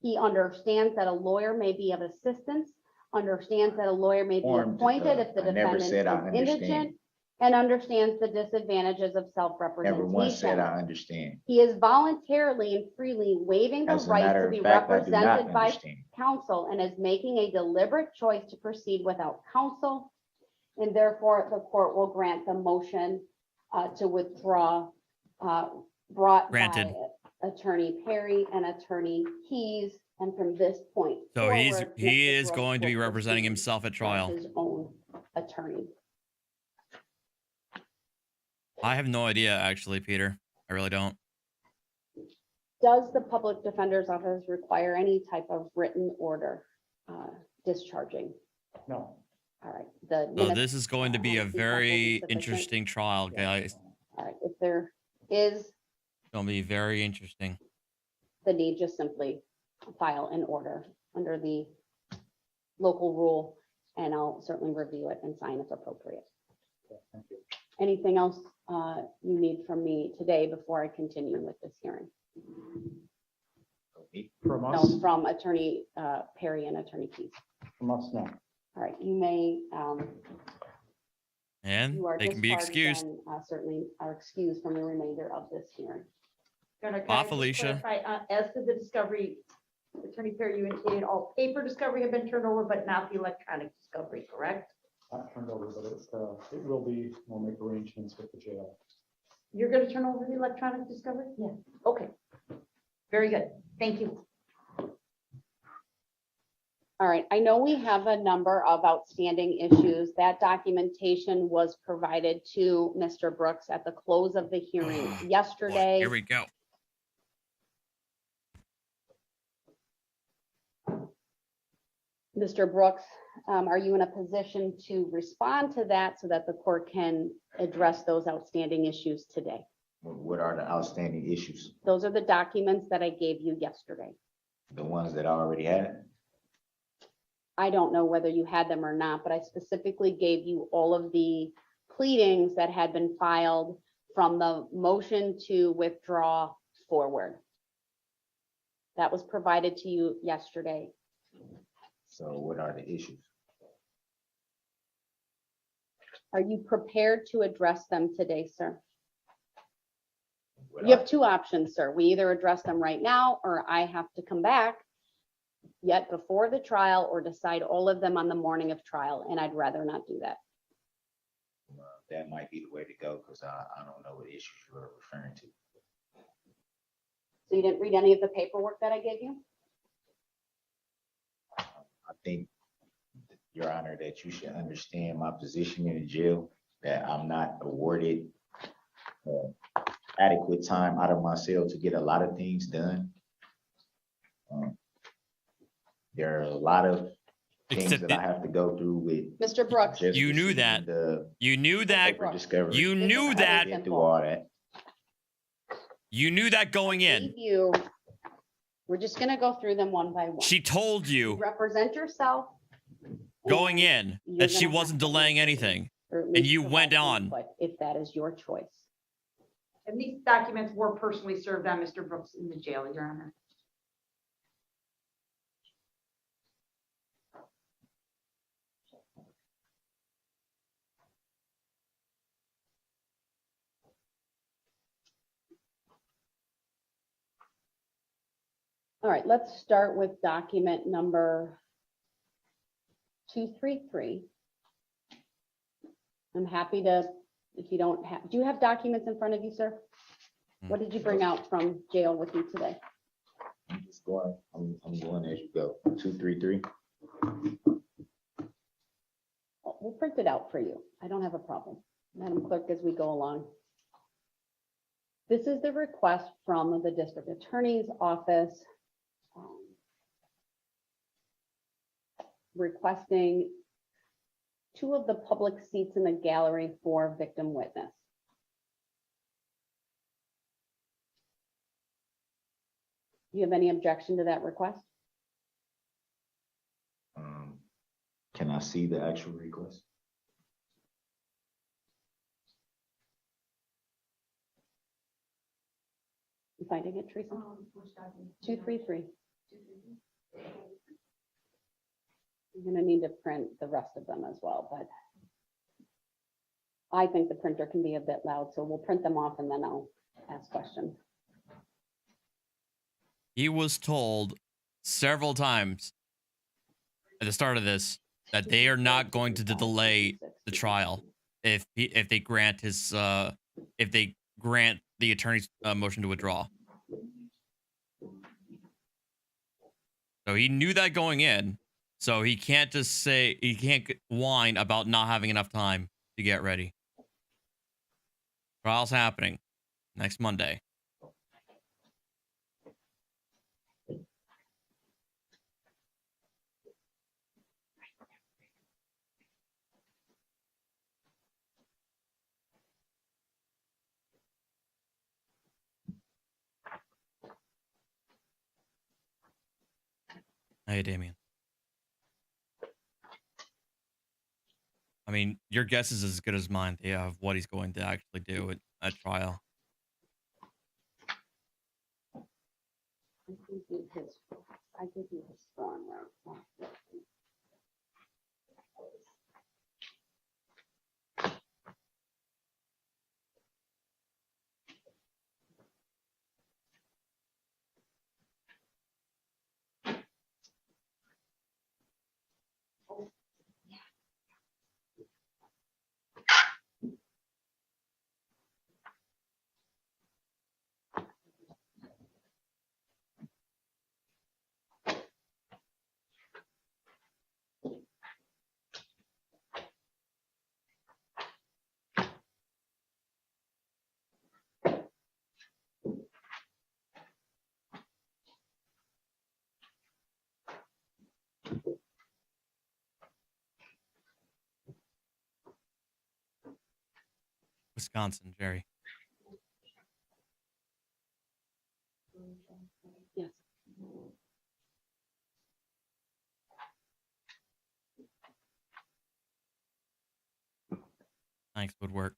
He understands that a lawyer may be of assistance, understands that a lawyer may be Informed, appointed if the I never defendant said I is understand. indigent, and understands the disadvantages of Never once said self-representation. I understand. He is voluntarily and freely waiving the As a right matter to of be fact, I do not represented by understand. counsel and is making a deliberate choice to proceed without counsel. And therefore, the court will grant the motion to withdraw brought Granted. by Attorney Perry and Attorney Keys. And from this point So forward, he Mr. is Brooks going to be will representing proceed himself at as trial. his own attorney. I have no idea, actually, Peter. I really don't. Does the public defender's office require any type of written order discharging? No. All right. The So minutes, this is going to be a will be very sufficient? interesting trial, guys. All right. If there is It's going to be very interesting. the need, just simply file an order under the local rule, and I'll certainly review it and sign if appropriate. Thank you. Anything else you need from me today before I continue with this hearing? From No, us, from Attorney Perry and Attorney Keys. from us, no. All right, you may, And you are they can be discharged excused. and certainly are excused from the remainder of this hearing. Can I Off, just Alicia. clarify, as to the discovery, Attorney Perry, you indicated all paper discovery have been turned over, but not the electronic discovery, correct? Not turned over, but it will be, we'll make arrangements with the jail. You're gonna turn over the electronic discovery? Yeah. Okay. Very good. Thank you. All right, I know we have a number of outstanding issues. That documentation was provided to Mr. Brooks at the close of the hearing Boy, yesterday. here we go. Mr. Brooks, are you in a position to respond to that so that the court can address those outstanding issues today? What are the outstanding issues? Those are the documents that I gave you yesterday. The ones that I already had? I don't know whether you had them or not, but I specifically gave you all of the pleadings that had been filed from the motion to withdraw forward. That was provided to you yesterday. So what are the issues? Are you prepared to address them today, sir? What You are- have two options, sir. We either address them right now, or I have to come back yet before the trial or decide all of them on the morning of trial, and I'd rather not do that. That might be the way to go, because I don't know what issues you are referring to. So you didn't read any of the paperwork that I gave you? I think, Your Honor, that you should understand my position in the jail, that I'm not awarded adequate time out of my cell to get a lot of things done. There are a lot of things Except that I have to go through with. Mr. Brooks, just You knew receiving that. The You knew that. paper discovery. You This knew is that. Get through all that. You knew that going in. leave you, we're just gonna go through them one by one. She told you Represent yourself. going and in you're that she gonna have wasn't to delaying answer anything. or at and least you provide went on. input If that is your choice. And these documents were personally served on Mr. Brooks in the jail, Your Honor. All right, let's start with document number 233. I'm happy to, if you don't have, do you have documents in front of you, sir? What did you bring out from jail with you today? I'm just going, I'm going as you go. 233. We'll print it out for you. I don't have a problem. Madam Clerk, as we go along. This is the request from the district attorney's office requesting 2 of the public seats in the gallery for victim witness. Do you have any objection to that request? Can I see the actual request? You finding it, Teresa? 233. You're gonna need to print the rest of them as well, but I think the printer can be a bit loud, so we'll print them off and then I'll ask questions. He was told several times at the start of this that they are not going to delay the trial if they grant his if they grant the attorney's motion to withdraw. So he knew that going in. So he can't just say, he can't whine about not having enough time to get ready. Trial's happening next Monday. Hey, Damien. I mean, your guess is as good as mine, yeah, of what he's going to actually do at trial. I give you his phone right. Wisconsin, Jerry. Yes. Thanks, would work.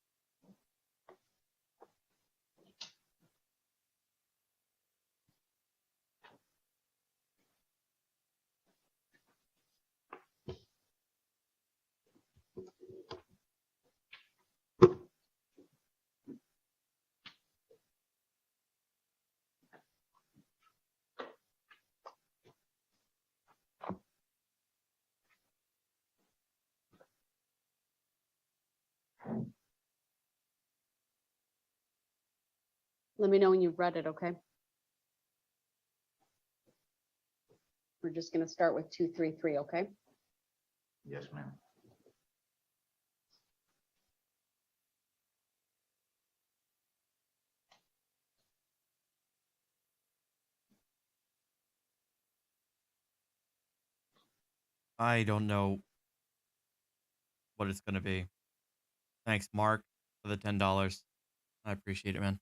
Let me know when you've read it, okay? We're just gonna start with 233, okay? Yes, ma'am. I don't know what it's going to be. Thanks, Mark, for the $10. I appreciate it, man.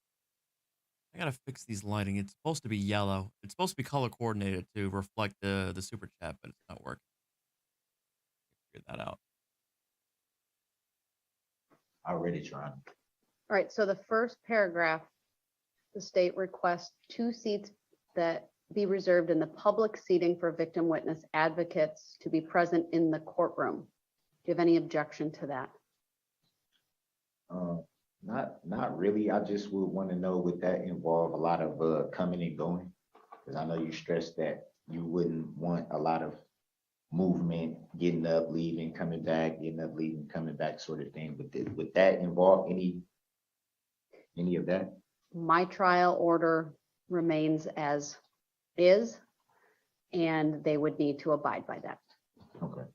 I gotta fix these lighting. It's supposed to be yellow. It's supposed to be color coordinated to reflect the super chat, but it's not working. Figure that out. I read it, Ron. All right, so the first paragraph, the state requests 2 seats that be reserved in the public seating for victim witness advocates to be present in the courtroom. Do you have any objection to that? Not really. I just would want to know, would that involve a lot of coming and going? Because I know you stressed that you wouldn't want a lot of movement, getting up, leaving, coming back, getting up, leaving, coming back, sort of thing. Would that involve any of that? My trial order remains as is, and they would need to abide by that. Okay.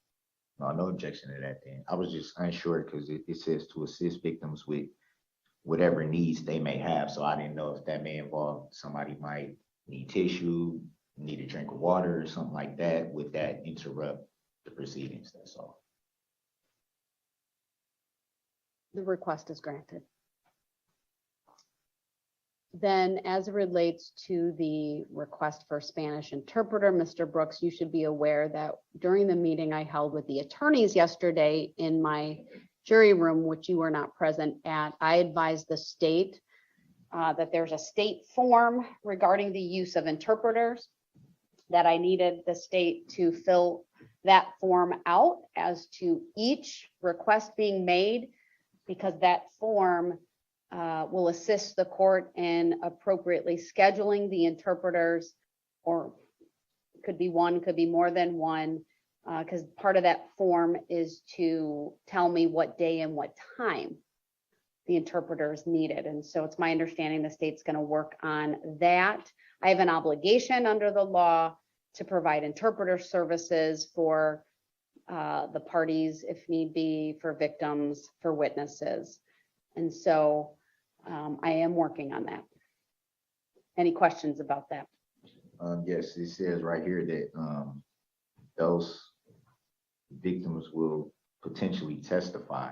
No objection to that then. I was just unsure because it says to assist victims with whatever needs they may have. So I didn't know if that may involve somebody might need tissue, need a drink of water or something like that. Would that interrupt the proceedings? That's all. The request is granted. Then as it relates to the request for Spanish interpreter, Mr. Brooks, you should be aware that during the meeting I held with the attorneys yesterday in my jury room, which you were not present at, I advised the state that there's a state form regarding the use of interpreters, that I needed the state to fill that form out as to each request being made, because that form will assist the court in appropriately scheduling the interpreters, or could be one, could be more than one, because part of that form is to tell me what day and what time the interpreter is needed. And so it's my understanding the state's going to work on that. I have an obligation under the law to provide interpreter services for the parties, if need be, for victims, for witnesses. And so I am working on that. Any questions about that? Yes, it says right here that those victims will potentially testify.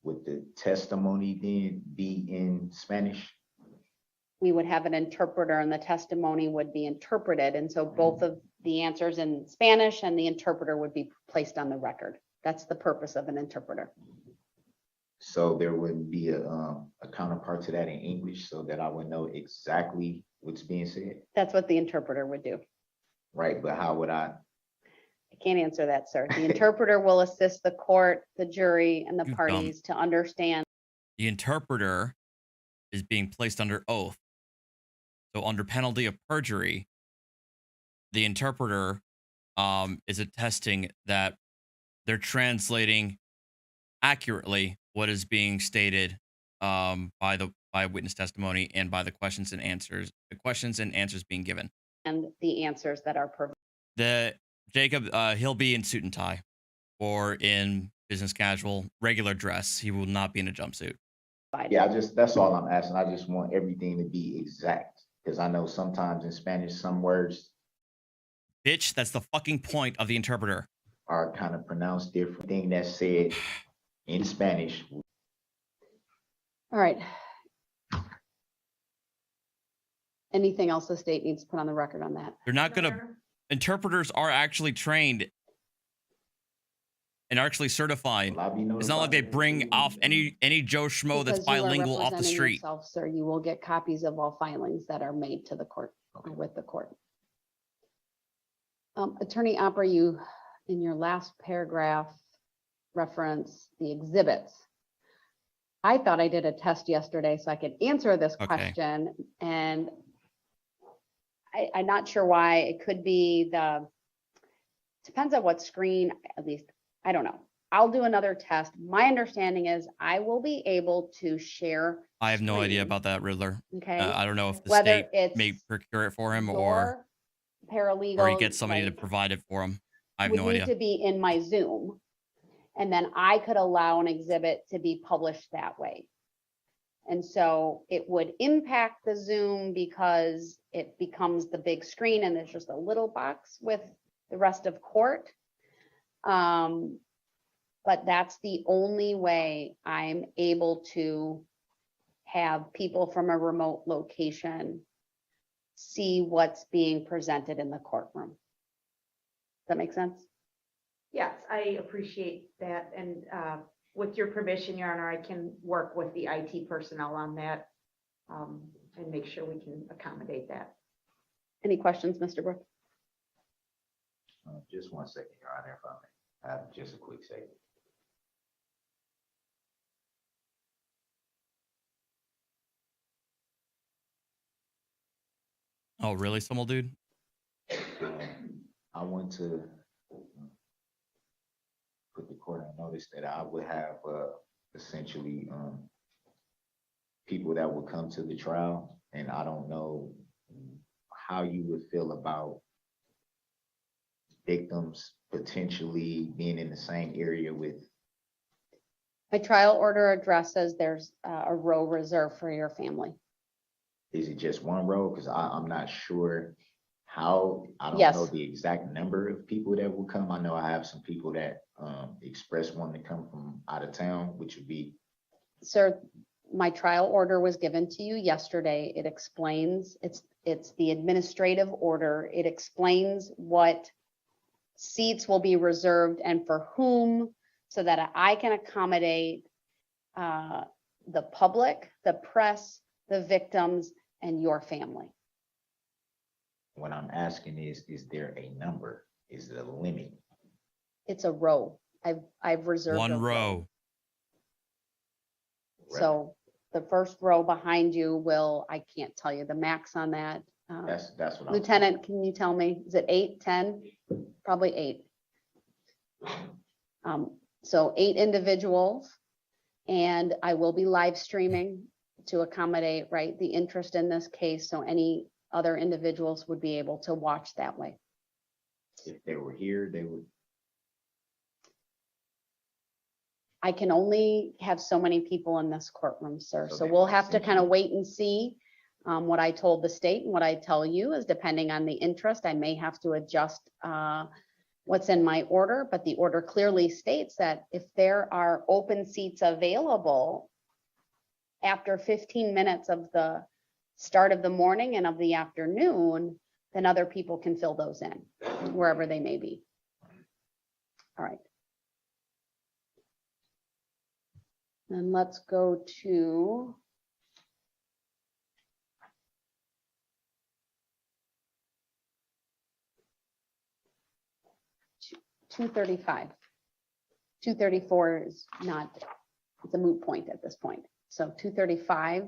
Would the testimony then be in Spanish? We would have an interpreter and the testimony would be interpreted. And so both of the answers in Spanish and the interpreter would be placed on the record. That's the purpose of an interpreter. So there wouldn't be a counterpart to that in English so that I would know exactly what's being said? That's what the interpreter would do. Right, but how would I? I can't answer that, sir. The interpreter will assist the court, the jury, and the You parties to understand. The interpreter is being placed under oath. So under penalty of perjury, the interpreter is attesting that they're translating accurately what is being stated by witness testimony and by the questions and answers being given. And the answers that are provided. The Jacob, he'll be in suit and tie or in business casual, regular dress. He will not be in a jumpsuit. Yeah, that's all I'm asking. I just want everything to be exact. Because I know sometimes in Spanish, some words Bitch, that's the fucking point of the interpreter. are kind of pronounced different. Thing that's said in Spanish. All right. Anything else the state needs to put on the record on that? They're not gonna. Interpreters are actually trained and are actually certified. Will I be It's not like they notified? bring off any Joe schmo that's Because you are bilingual off the representing street. yourself, sir, you will get copies of all filings that are made to the court or with the court. Attorney Opera, you, in your last paragraph, reference the exhibits. I thought I did a test yesterday so I could answer this Okay. question, and I'm not sure why. It could be depends on what screen, at least, I don't know. I'll do another test. My understanding is I will be able to share. I have no idea screen, about that, Riddler. Okay. I don't know if the Whether state may it's procure it for him or your paralegal. he gets somebody to like, provide it for him. I have would no need idea. to be in my Zoom. And then I could allow an exhibit to be published that way. And so it would impact the Zoom because it becomes the big screen and there's just a little box with the rest of court. But that's the only way I'm able to have people from a remote location see what's being presented in the courtroom. Does that make sense? Yes, I appreciate that. And with your permission, Your Honor, I can work with the IT personnel on that and make sure we can accommodate that. Any questions, Mr. Brook? Just 1 second, Your Honor, if I may have just a quick second. Oh, really, Summel dude? I want to put the court on notice that I would have essentially people that would come to the trial, and I don't know how you would feel about victims potentially being in the same area with. My trial order addresses there's a row reserved for your family. Is it just one row? Because I'm not sure how, I don't Yes. know the exact number of people that will come. I know I have some people that express wanting to come from out of town, which would be. Sir, my trial order was given to you yesterday. It explains, it's the administrative order. It explains what seats will be reserved and for whom, so that I can accommodate the public, the press, the victims, and your family. What I'm asking is there a number? Is it a limit? It's a row. I've reserved a One row. So the first row behind you will, I can't tell you the max on that. That's what I'm. Lieutenant, can you tell me, is it 8, 10? Probably 8. So 8 individuals, and I will be live streaming to accommodate, right, the interest in this case. So any other individuals would be able to watch that way. If they were here, they would. I can only have so many people in this courtroom, sir. So So they we'll might have to send kind of you- wait and see. What I told the state and what I tell you is depending on the interest, I may have to adjust what's in my order, but the order clearly states that if there are open seats available after 15 minutes of the start of the morning and of the afternoon, then other people can fill those in wherever they may be. All right. Then let's go to $235. 234 is not, it's a moot point at this point. So 235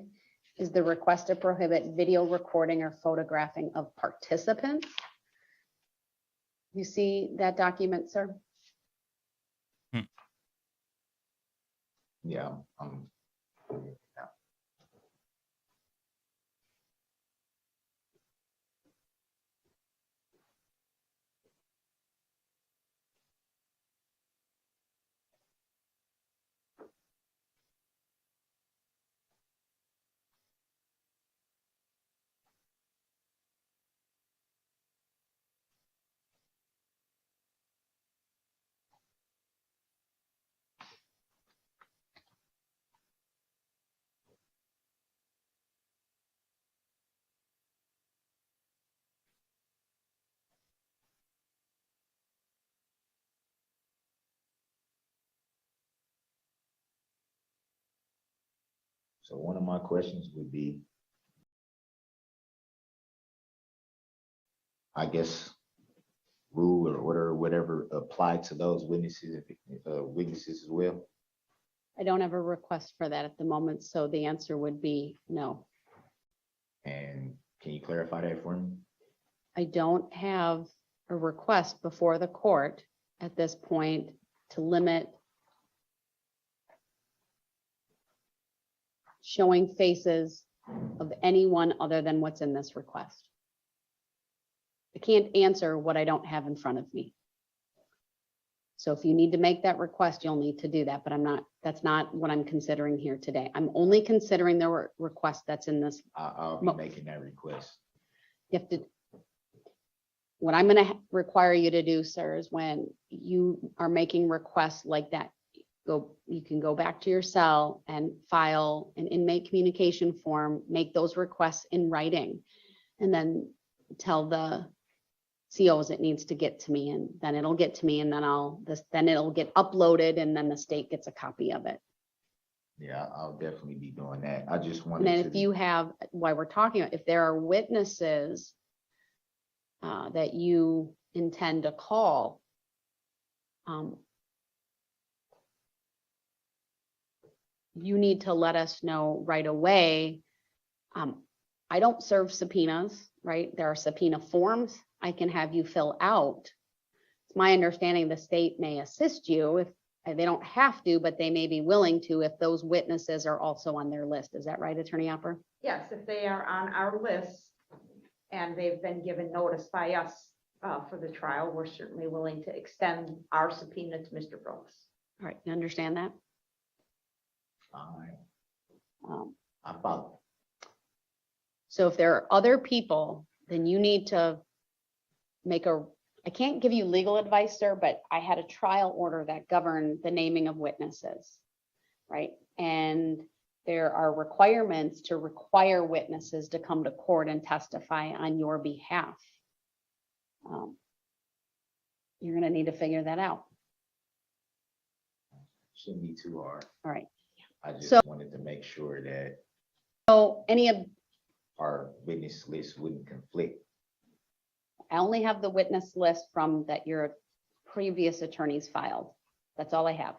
is the request to prohibit video recording or photographing of participants. You see that document, sir? Yeah. So one of my questions would be, I guess, rule or order or whatever apply to those witnesses, witnesses as well? I don't have a request for that at the moment, so the answer would be no. And can you clarify that for me? I don't have a request before the court at this point to limit showing faces of anyone other than what's in this request. I can't answer what I don't have in front of me. So if you need to make that request, you'll need to do that, but that's not what I'm considering here today. I'm only considering the request that's in this. I'll be making that request. You have to, what I'm going to require you to do, sir, is when you are making requests like that, you can go back to your cell and file an inmate communication form, make those requests in writing, and then tell the COs it needs to get to me, and then it'll get to me, and then it'll get uploaded, and then the state gets a copy of it. Yeah, I'll definitely be doing that. I just And wanted then to. if you have, while we're talking, if there are witnesses that you intend to call, you need to let us know right away. I don't serve subpoenas, right? There are subpoena forms I can have you fill out. It's my understanding the state may assist you if they don't have to, but they may be willing to if those witnesses are also on their list. Is that right, Attorney Hopper? Yes, if they are on our list and they've been given notice by us for the trial, we're certainly willing to extend our subpoena to Mr. Brooks. All right, you understand that? Fine. I follow. So if there are other people, then you need to I can't give you legal advice, sir, but I had a trial order that governed the naming of witnesses, right? And there are requirements to require witnesses to come to court and testify on your behalf. You're going to need to figure that out. Shouldn't be too hard. All right. I just So- wanted to make sure that So any of, our witness list wouldn't conflict. I only have the witness list from that your previous attorneys filed. That's all I have.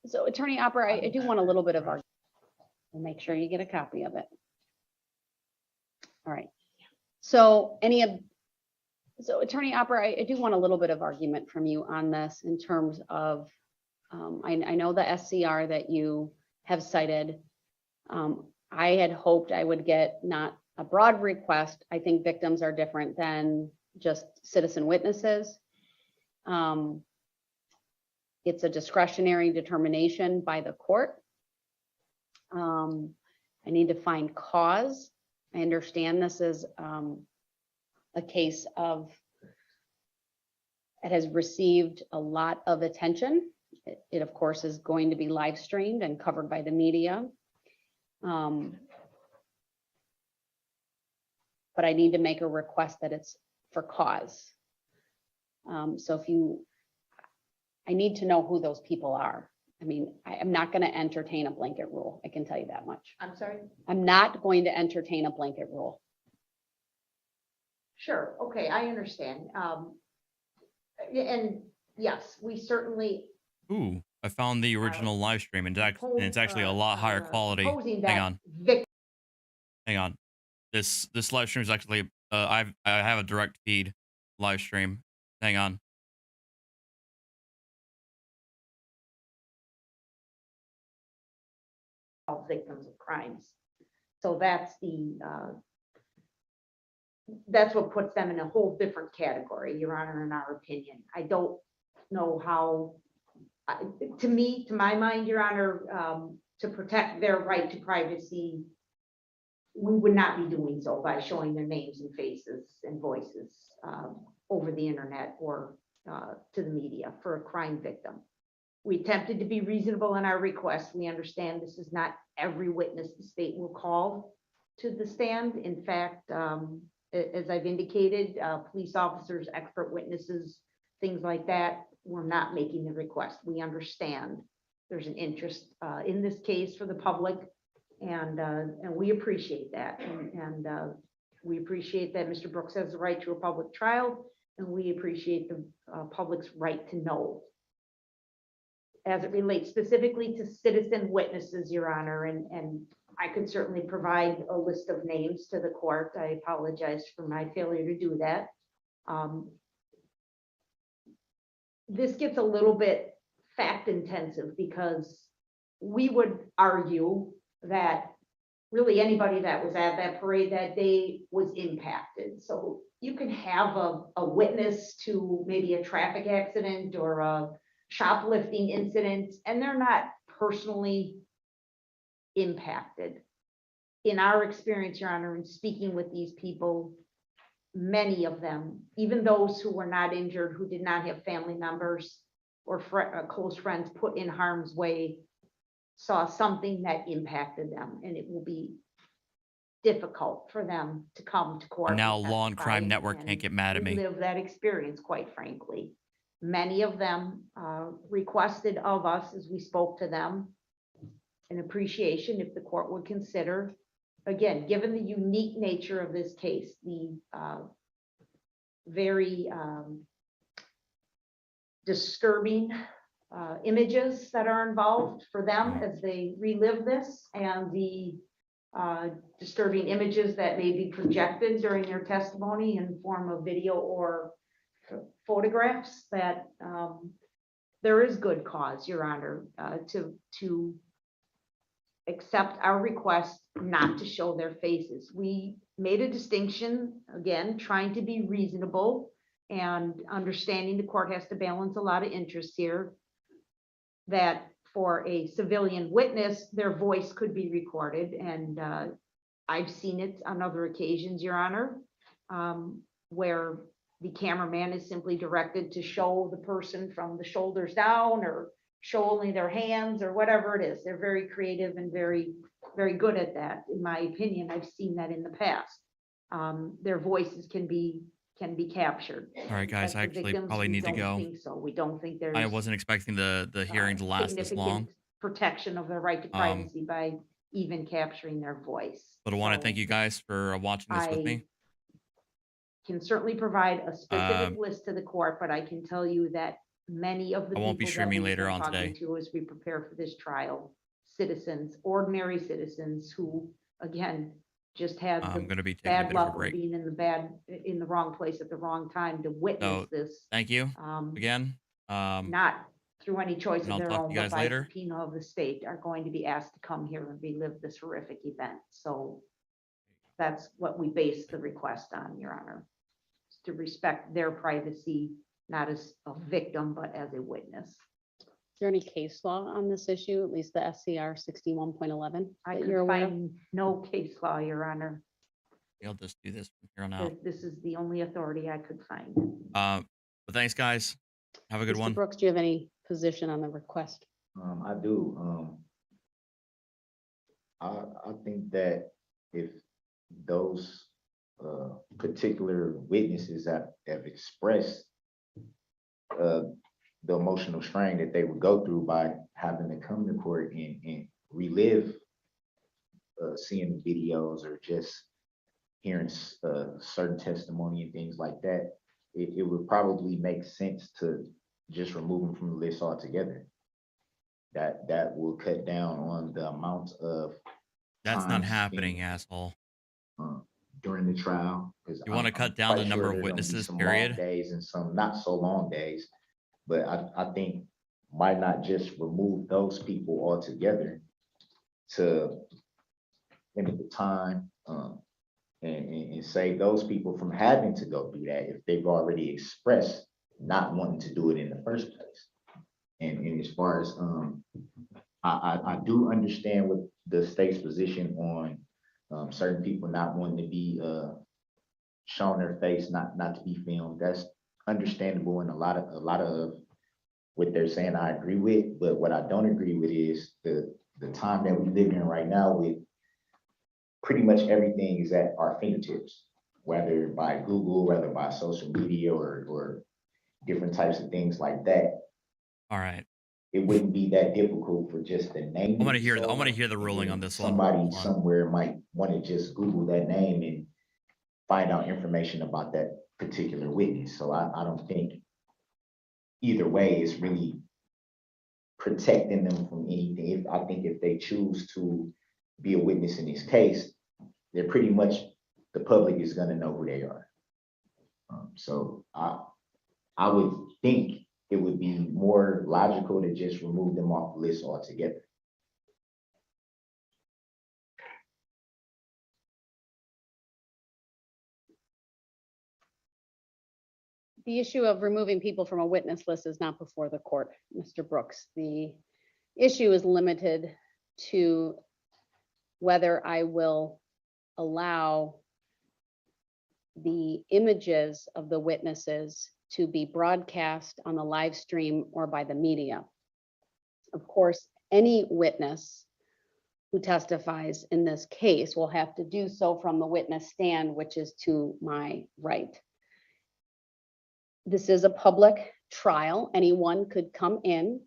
So Attorney Opera, I do want a little bit of argument. We'll make sure you get a copy of it. All right. So Attorney Opera, I do want a little bit of argument from you on this in terms of, I know the SCR that you have cited. I had hoped I would get not a broad request. I think victims are different than just citizen witnesses. It's a discretionary determination by the court. I need to find cause. I understand this is a case of, it has received a lot of attention. It of course is going to be live streamed and covered by the media. But I need to make a request that it's for cause. So I need to know who those people are. I mean, I am not going to entertain a blanket rule. I can tell you that much. I'm sorry? I'm not going to entertain a blanket rule. Sure, okay, I understand. And yes, we certainly. Ooh, I found the original live stream, and it's actually a lot higher quality. Posing Hang that on. victim Hang on. This live stream is actually I have a direct feed live stream. Hang on. of victims of crimes. So that's that's what puts them in a whole different category, Your Honor, in our opinion. I don't know how, to my mind, Your Honor, to protect their right to privacy, we would not be doing so by showing their names and faces and voices over the internet or to the media for a crime victim. We attempted to be reasonable in our request. We understand this is not every witness the state will call to the stand. In fact, as I've indicated, police officers, expert witnesses, things like that, we're not making the request. We understand there's an interest in this case for the public, and we appreciate that. And we appreciate that Mr. Brooks has the right to a public trial, and we appreciate the public's right to know. As it relates specifically to citizen witnesses, Your Honor, and I could certainly provide a list of names to the court. I apologize for my failure to do that. This gets a little bit fact intensive because we would argue that really anybody that was at that parade that day was impacted. So you can have a witness to maybe a traffic accident or a shoplifting incident, and they're not personally impacted. In our experience, Your Honor, in speaking with these people, many of them, even those who were not injured, who did not have family members or close friends put in harm's way, saw something that impacted them, and it will be difficult for them to come to court. Now and Law and Crime testify Network can't get mad at me. Live that experience, quite frankly. Many of them requested of us, as we spoke to them, an appreciation if the court would consider, again, given the unique nature of this case, the very disturbing images that are involved for them as they relive this, and the disturbing images that may be projected during their testimony in form of video or photographs, that there is good cause, Your Honor, to accept our request not to show their faces. We made a distinction, again, trying to be reasonable and understanding the court has to balance a lot of interests here, that for a civilian witness, their voice could be recorded. And I've seen it on other occasions, Your Honor, where the cameraman is simply directed to show the person from the shoulders down or show only their hands or whatever it is. They're very creative and very, very good at that. In my opinion, I've seen that in the past. Their voices can be captured. All right, guys, As I for actually victims, probably we need to don't go. think so. We don't think there's I wasn't expecting the hearing to last this long. significant protection of their right to privacy by even capturing their voice. But I want to So thank you guys for watching this with me. can certainly provide a specific list to the court, but I can tell you that many of the I won't be people that streaming we've later been on talking today. to as we prepare for this trial, citizens, ordinary citizens who, again, just had I'm the going to be taking a bad bit of a luck of break. being in the wrong place at the wrong time to witness So, this. Thank you again. Not through any choice and of I'll their talk to own, you but guys by later. subpoena of the state, are going to be asked to come here and relive this horrific event. So that's what we base the request on, Your Honor, to respect their privacy, not as a victim, but as a witness. Is there any case law on this issue, at least the SCR 61.11 I that could you're aware of? find no case law, Your Honor. I'll just do this from here on out. This is the only authority I could find. But thanks, guys. Have a good Mr. one. Brooks, do you have any position on the request? I do. I think that if those particular witnesses have expressed the emotional strain that they would go through by having to come to court and relive seeing the videos or just hearing certain testimony and things like that, it would probably make sense to just remove them from the list altogether. That will cut down on the amount of That's time not happening, spent, asshole. during the trial. Because You want to cut down the number of witnesses, period? Days and some not so long days, but I think why not just remove those people altogether to limit the time and save those people from having to go through that if they've already expressed not wanting to do it in the first place. And as far as I do understand what the state's position on certain people not wanting to be shown their face, not to be filmed. That's understandable, and a lot of what they're saying I agree with. But what I don't agree with is the time that we live in right now, with pretty much everything is at our fingertips, whether by Google, whether by social media or different types of things like that. All right. It wouldn't be that difficult for just the name. I want to hear the ruling on this one. Somebody Hold on. somewhere might want to just Google that name and find out information about that particular witness. So I don't think either way is really protecting them from anything. I think if they choose to be a witness in this case, they're pretty much, the public is going to know who they are. So I would think it would be more logical to just remove them off the list altogether. The issue of removing people from a witness list is not before the court, Mr. Brooks. The issue is limited to whether I will allow the images of the witnesses to be broadcast on the live stream or by the media. Of course, any witness who testifies in this case will have to do so from the witness stand, which is to my right. This is a public trial. Anyone could come in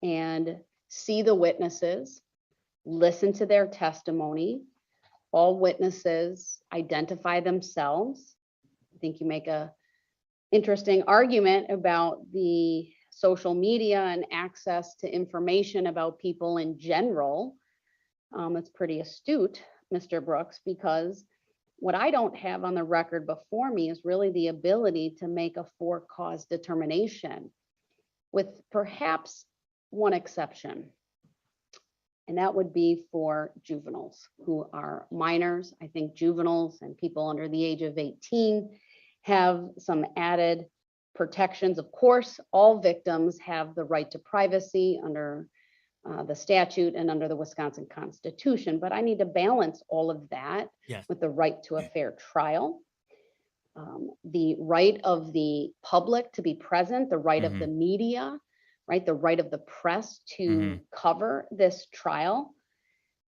and see the witnesses, listen to their testimony. All witnesses identify themselves. I think you make a interesting argument about the social media and access to information about people in general. It's pretty astute, Mr. Brooks, because what I don't have on the record before me is really the ability to make a for-cause determination, with perhaps one exception. And that would be for juveniles who are minors. I think juveniles and people under the age of 18 have some added protections. Of course, all victims have the right to privacy under the statute and under the Wisconsin Constitution, but I need to balance all of that with the right to a fair trial, the right of the public to be present, the right of the media, right, the right of the press to cover this trial.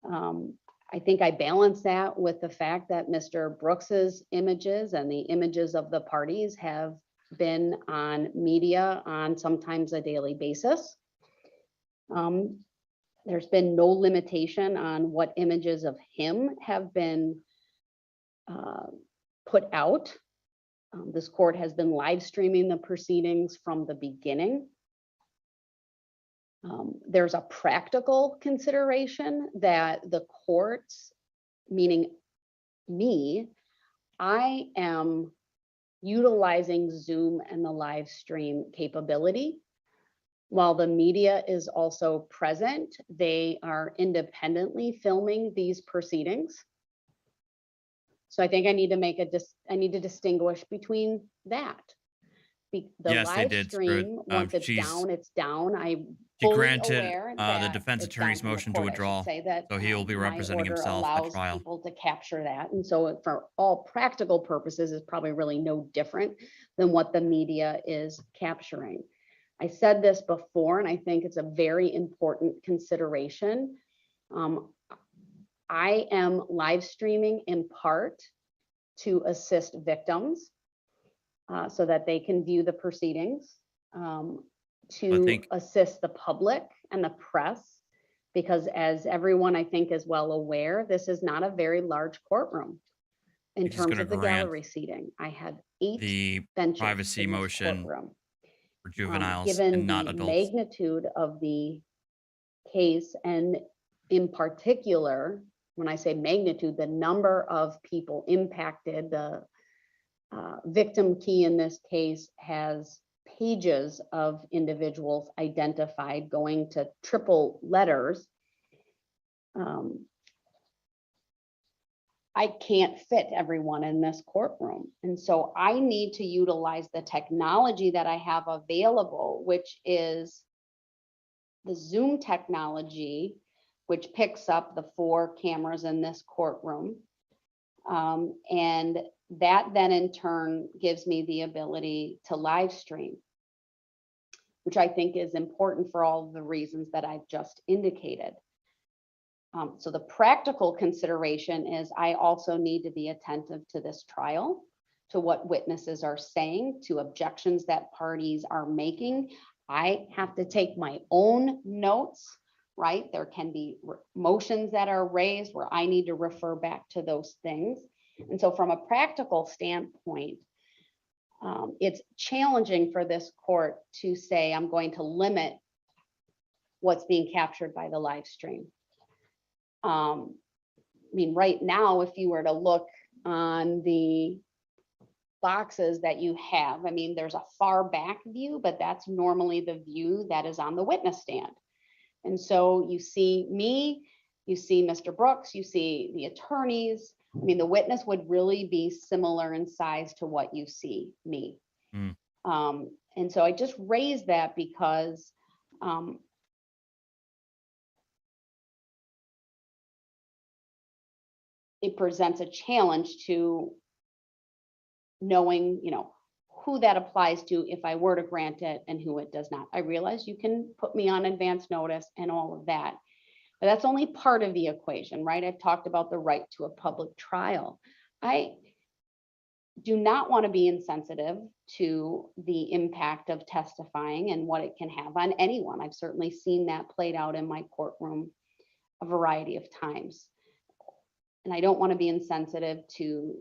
I think I balance that with the fact that Mr. Brooks's images and the images of the parties have been on media on sometimes a daily basis. There's been no limitation on what images of him have been put out. This court has been live streaming the proceedings from the beginning. There's a practical consideration that the courts, meaning me, I am utilizing Zoom and the live stream capability. While the media is also present, they are independently filming these proceedings. So I think I need to make I need to distinguish between that. The Yes, they live did, stream, once it's she's- down, it's down. I'm She fully granted aware the that defense it's attorney's down from the motion to court. I should withdraw, say that, so he'll be my representing order himself at allows trial. people to capture that. And so for all practical purposes, it's probably really no different than what the media is capturing. I said this before, and I think it's a very important consideration. I am live streaming in part to assist victims so that they can view the proceedings, to assist the public and the press, because as everyone I think is well aware, this is not a very large courtroom in terms of the gallery seating. I had 8 the benches privacy in this motion courtroom. for juveniles Given and not the adults. magnitude of the case, and in particular, when I say magnitude, the number of people impacted, the victim key in this case has pages of individuals identified going to triple letters. I can't fit everyone in this courtroom. And so I need to utilize the technology that I have available, which is the Zoom technology, which picks up the 4 cameras in this courtroom. And that then in turn gives me the ability to live stream, which I think is important for all the reasons that I've just indicated. So the practical consideration is I also need to be attentive to this trial, to what witnesses are saying, to objections that parties are making. I have to take my own notes, right? There can be motions that are raised where I need to refer back to those things. And so from a practical standpoint, it's challenging for this court to say, I'm going to limit what's being captured by the live stream. I mean, right now, if you were to look on the boxes that you have, I mean, there's a far back view, but that's normally the view that is on the witness stand. And so you see me, you see Mr. Brooks, you see the attorneys. I mean, the witness would really be similar in size to what you see me. And so I just raised that because it presents a challenge to knowing, who that applies to if I were to grant it and who it does not. I realize you can put me on advance notice and all of that, but that's only part of the equation, right? I've talked about the right to a public trial. I do not want to be insensitive to the impact of testifying and what it can have on anyone. I've certainly seen that played out in my courtroom a variety of times. And I don't want to be insensitive to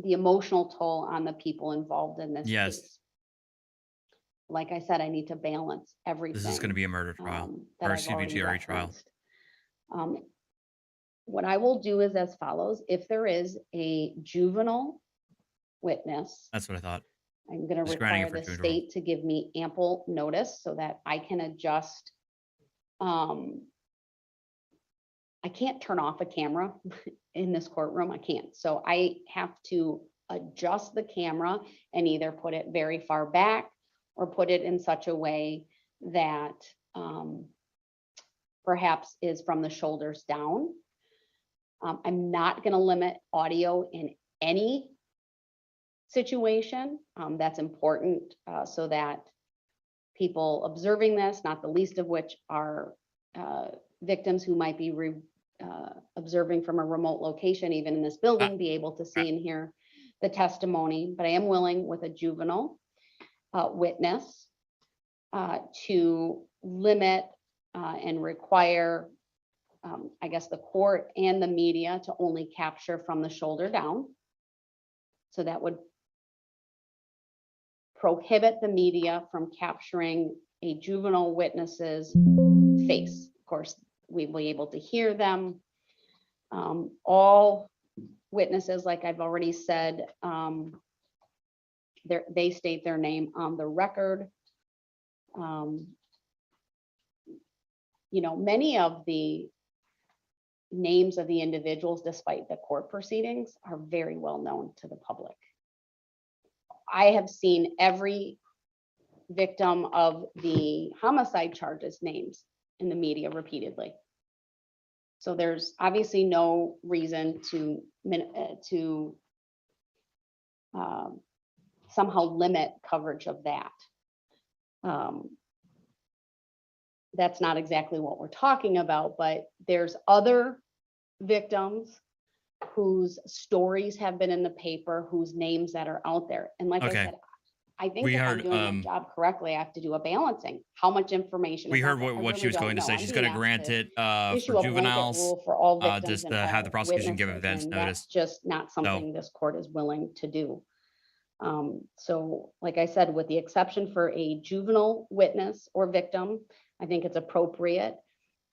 the emotional toll on the people involved in this case. Like I said, I need to balance everything. This is going to be a murder trial that or a I've already CBTRE trial. referenced. What I will do is as follows. If there is a juvenile witness, That's what I thought. I'm going to Just granting it require for the juvenile. state to give me ample notice so that I can adjust. I can't turn off a camera in this courtroom. I can't. So I have to adjust the camera and either put it very far back or put it in such a way that perhaps is from the shoulders down. I'm not going to limit audio in any situation. That's important so that people observing this, not the least of which are victims who might be observing from a remote location, even in this building, be able to see and hear the testimony. But I am willing with a juvenile witness to limit and require, I guess, the court and the media to only capture from the shoulder down. So that would prohibit the media from capturing a juvenile witness's face. Of course, we'll be able to hear them. All witnesses, like I've already said, they state their name on the record. You know, many of the names of the individuals, despite the court proceedings, are very well known to the public. I have seen every victim of the homicide charges names in the media repeatedly. So there's obviously no reason to somehow limit coverage of that. That's not exactly what we're talking about, but there's other victims whose stories have been in the paper, whose names that are out there. And like I Okay. said, I think We if I'm heard, doing my job correctly, I have to do a balancing. How much information? We is out heard there? I what she really was don't going to know. say. I'm She's being going to grant asked it to issue for a blanket juveniles, rule for all victims just and to have the all prosecution give witnesses, advance and notice. that's just not something this court is willing to do. So like I said, with the exception for a juvenile witness or victim, I think it's appropriate.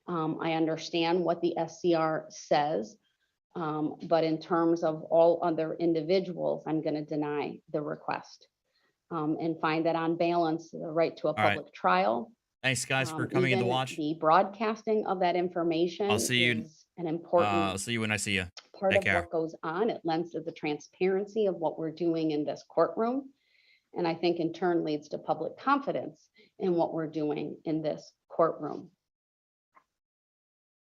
I understand what the SCR says, but in terms of all other individuals, I'm going to deny the request and find that on balance, the right to a right. public trial. Thanks, guys, for coming in to Even watch. the broadcasting of that information I'll see you. is an I'll important see you when I see you. part Take of care. what goes on. It lends to the transparency of what we're doing in this courtroom. And I think in turn leads to public confidence in what we're doing in this courtroom.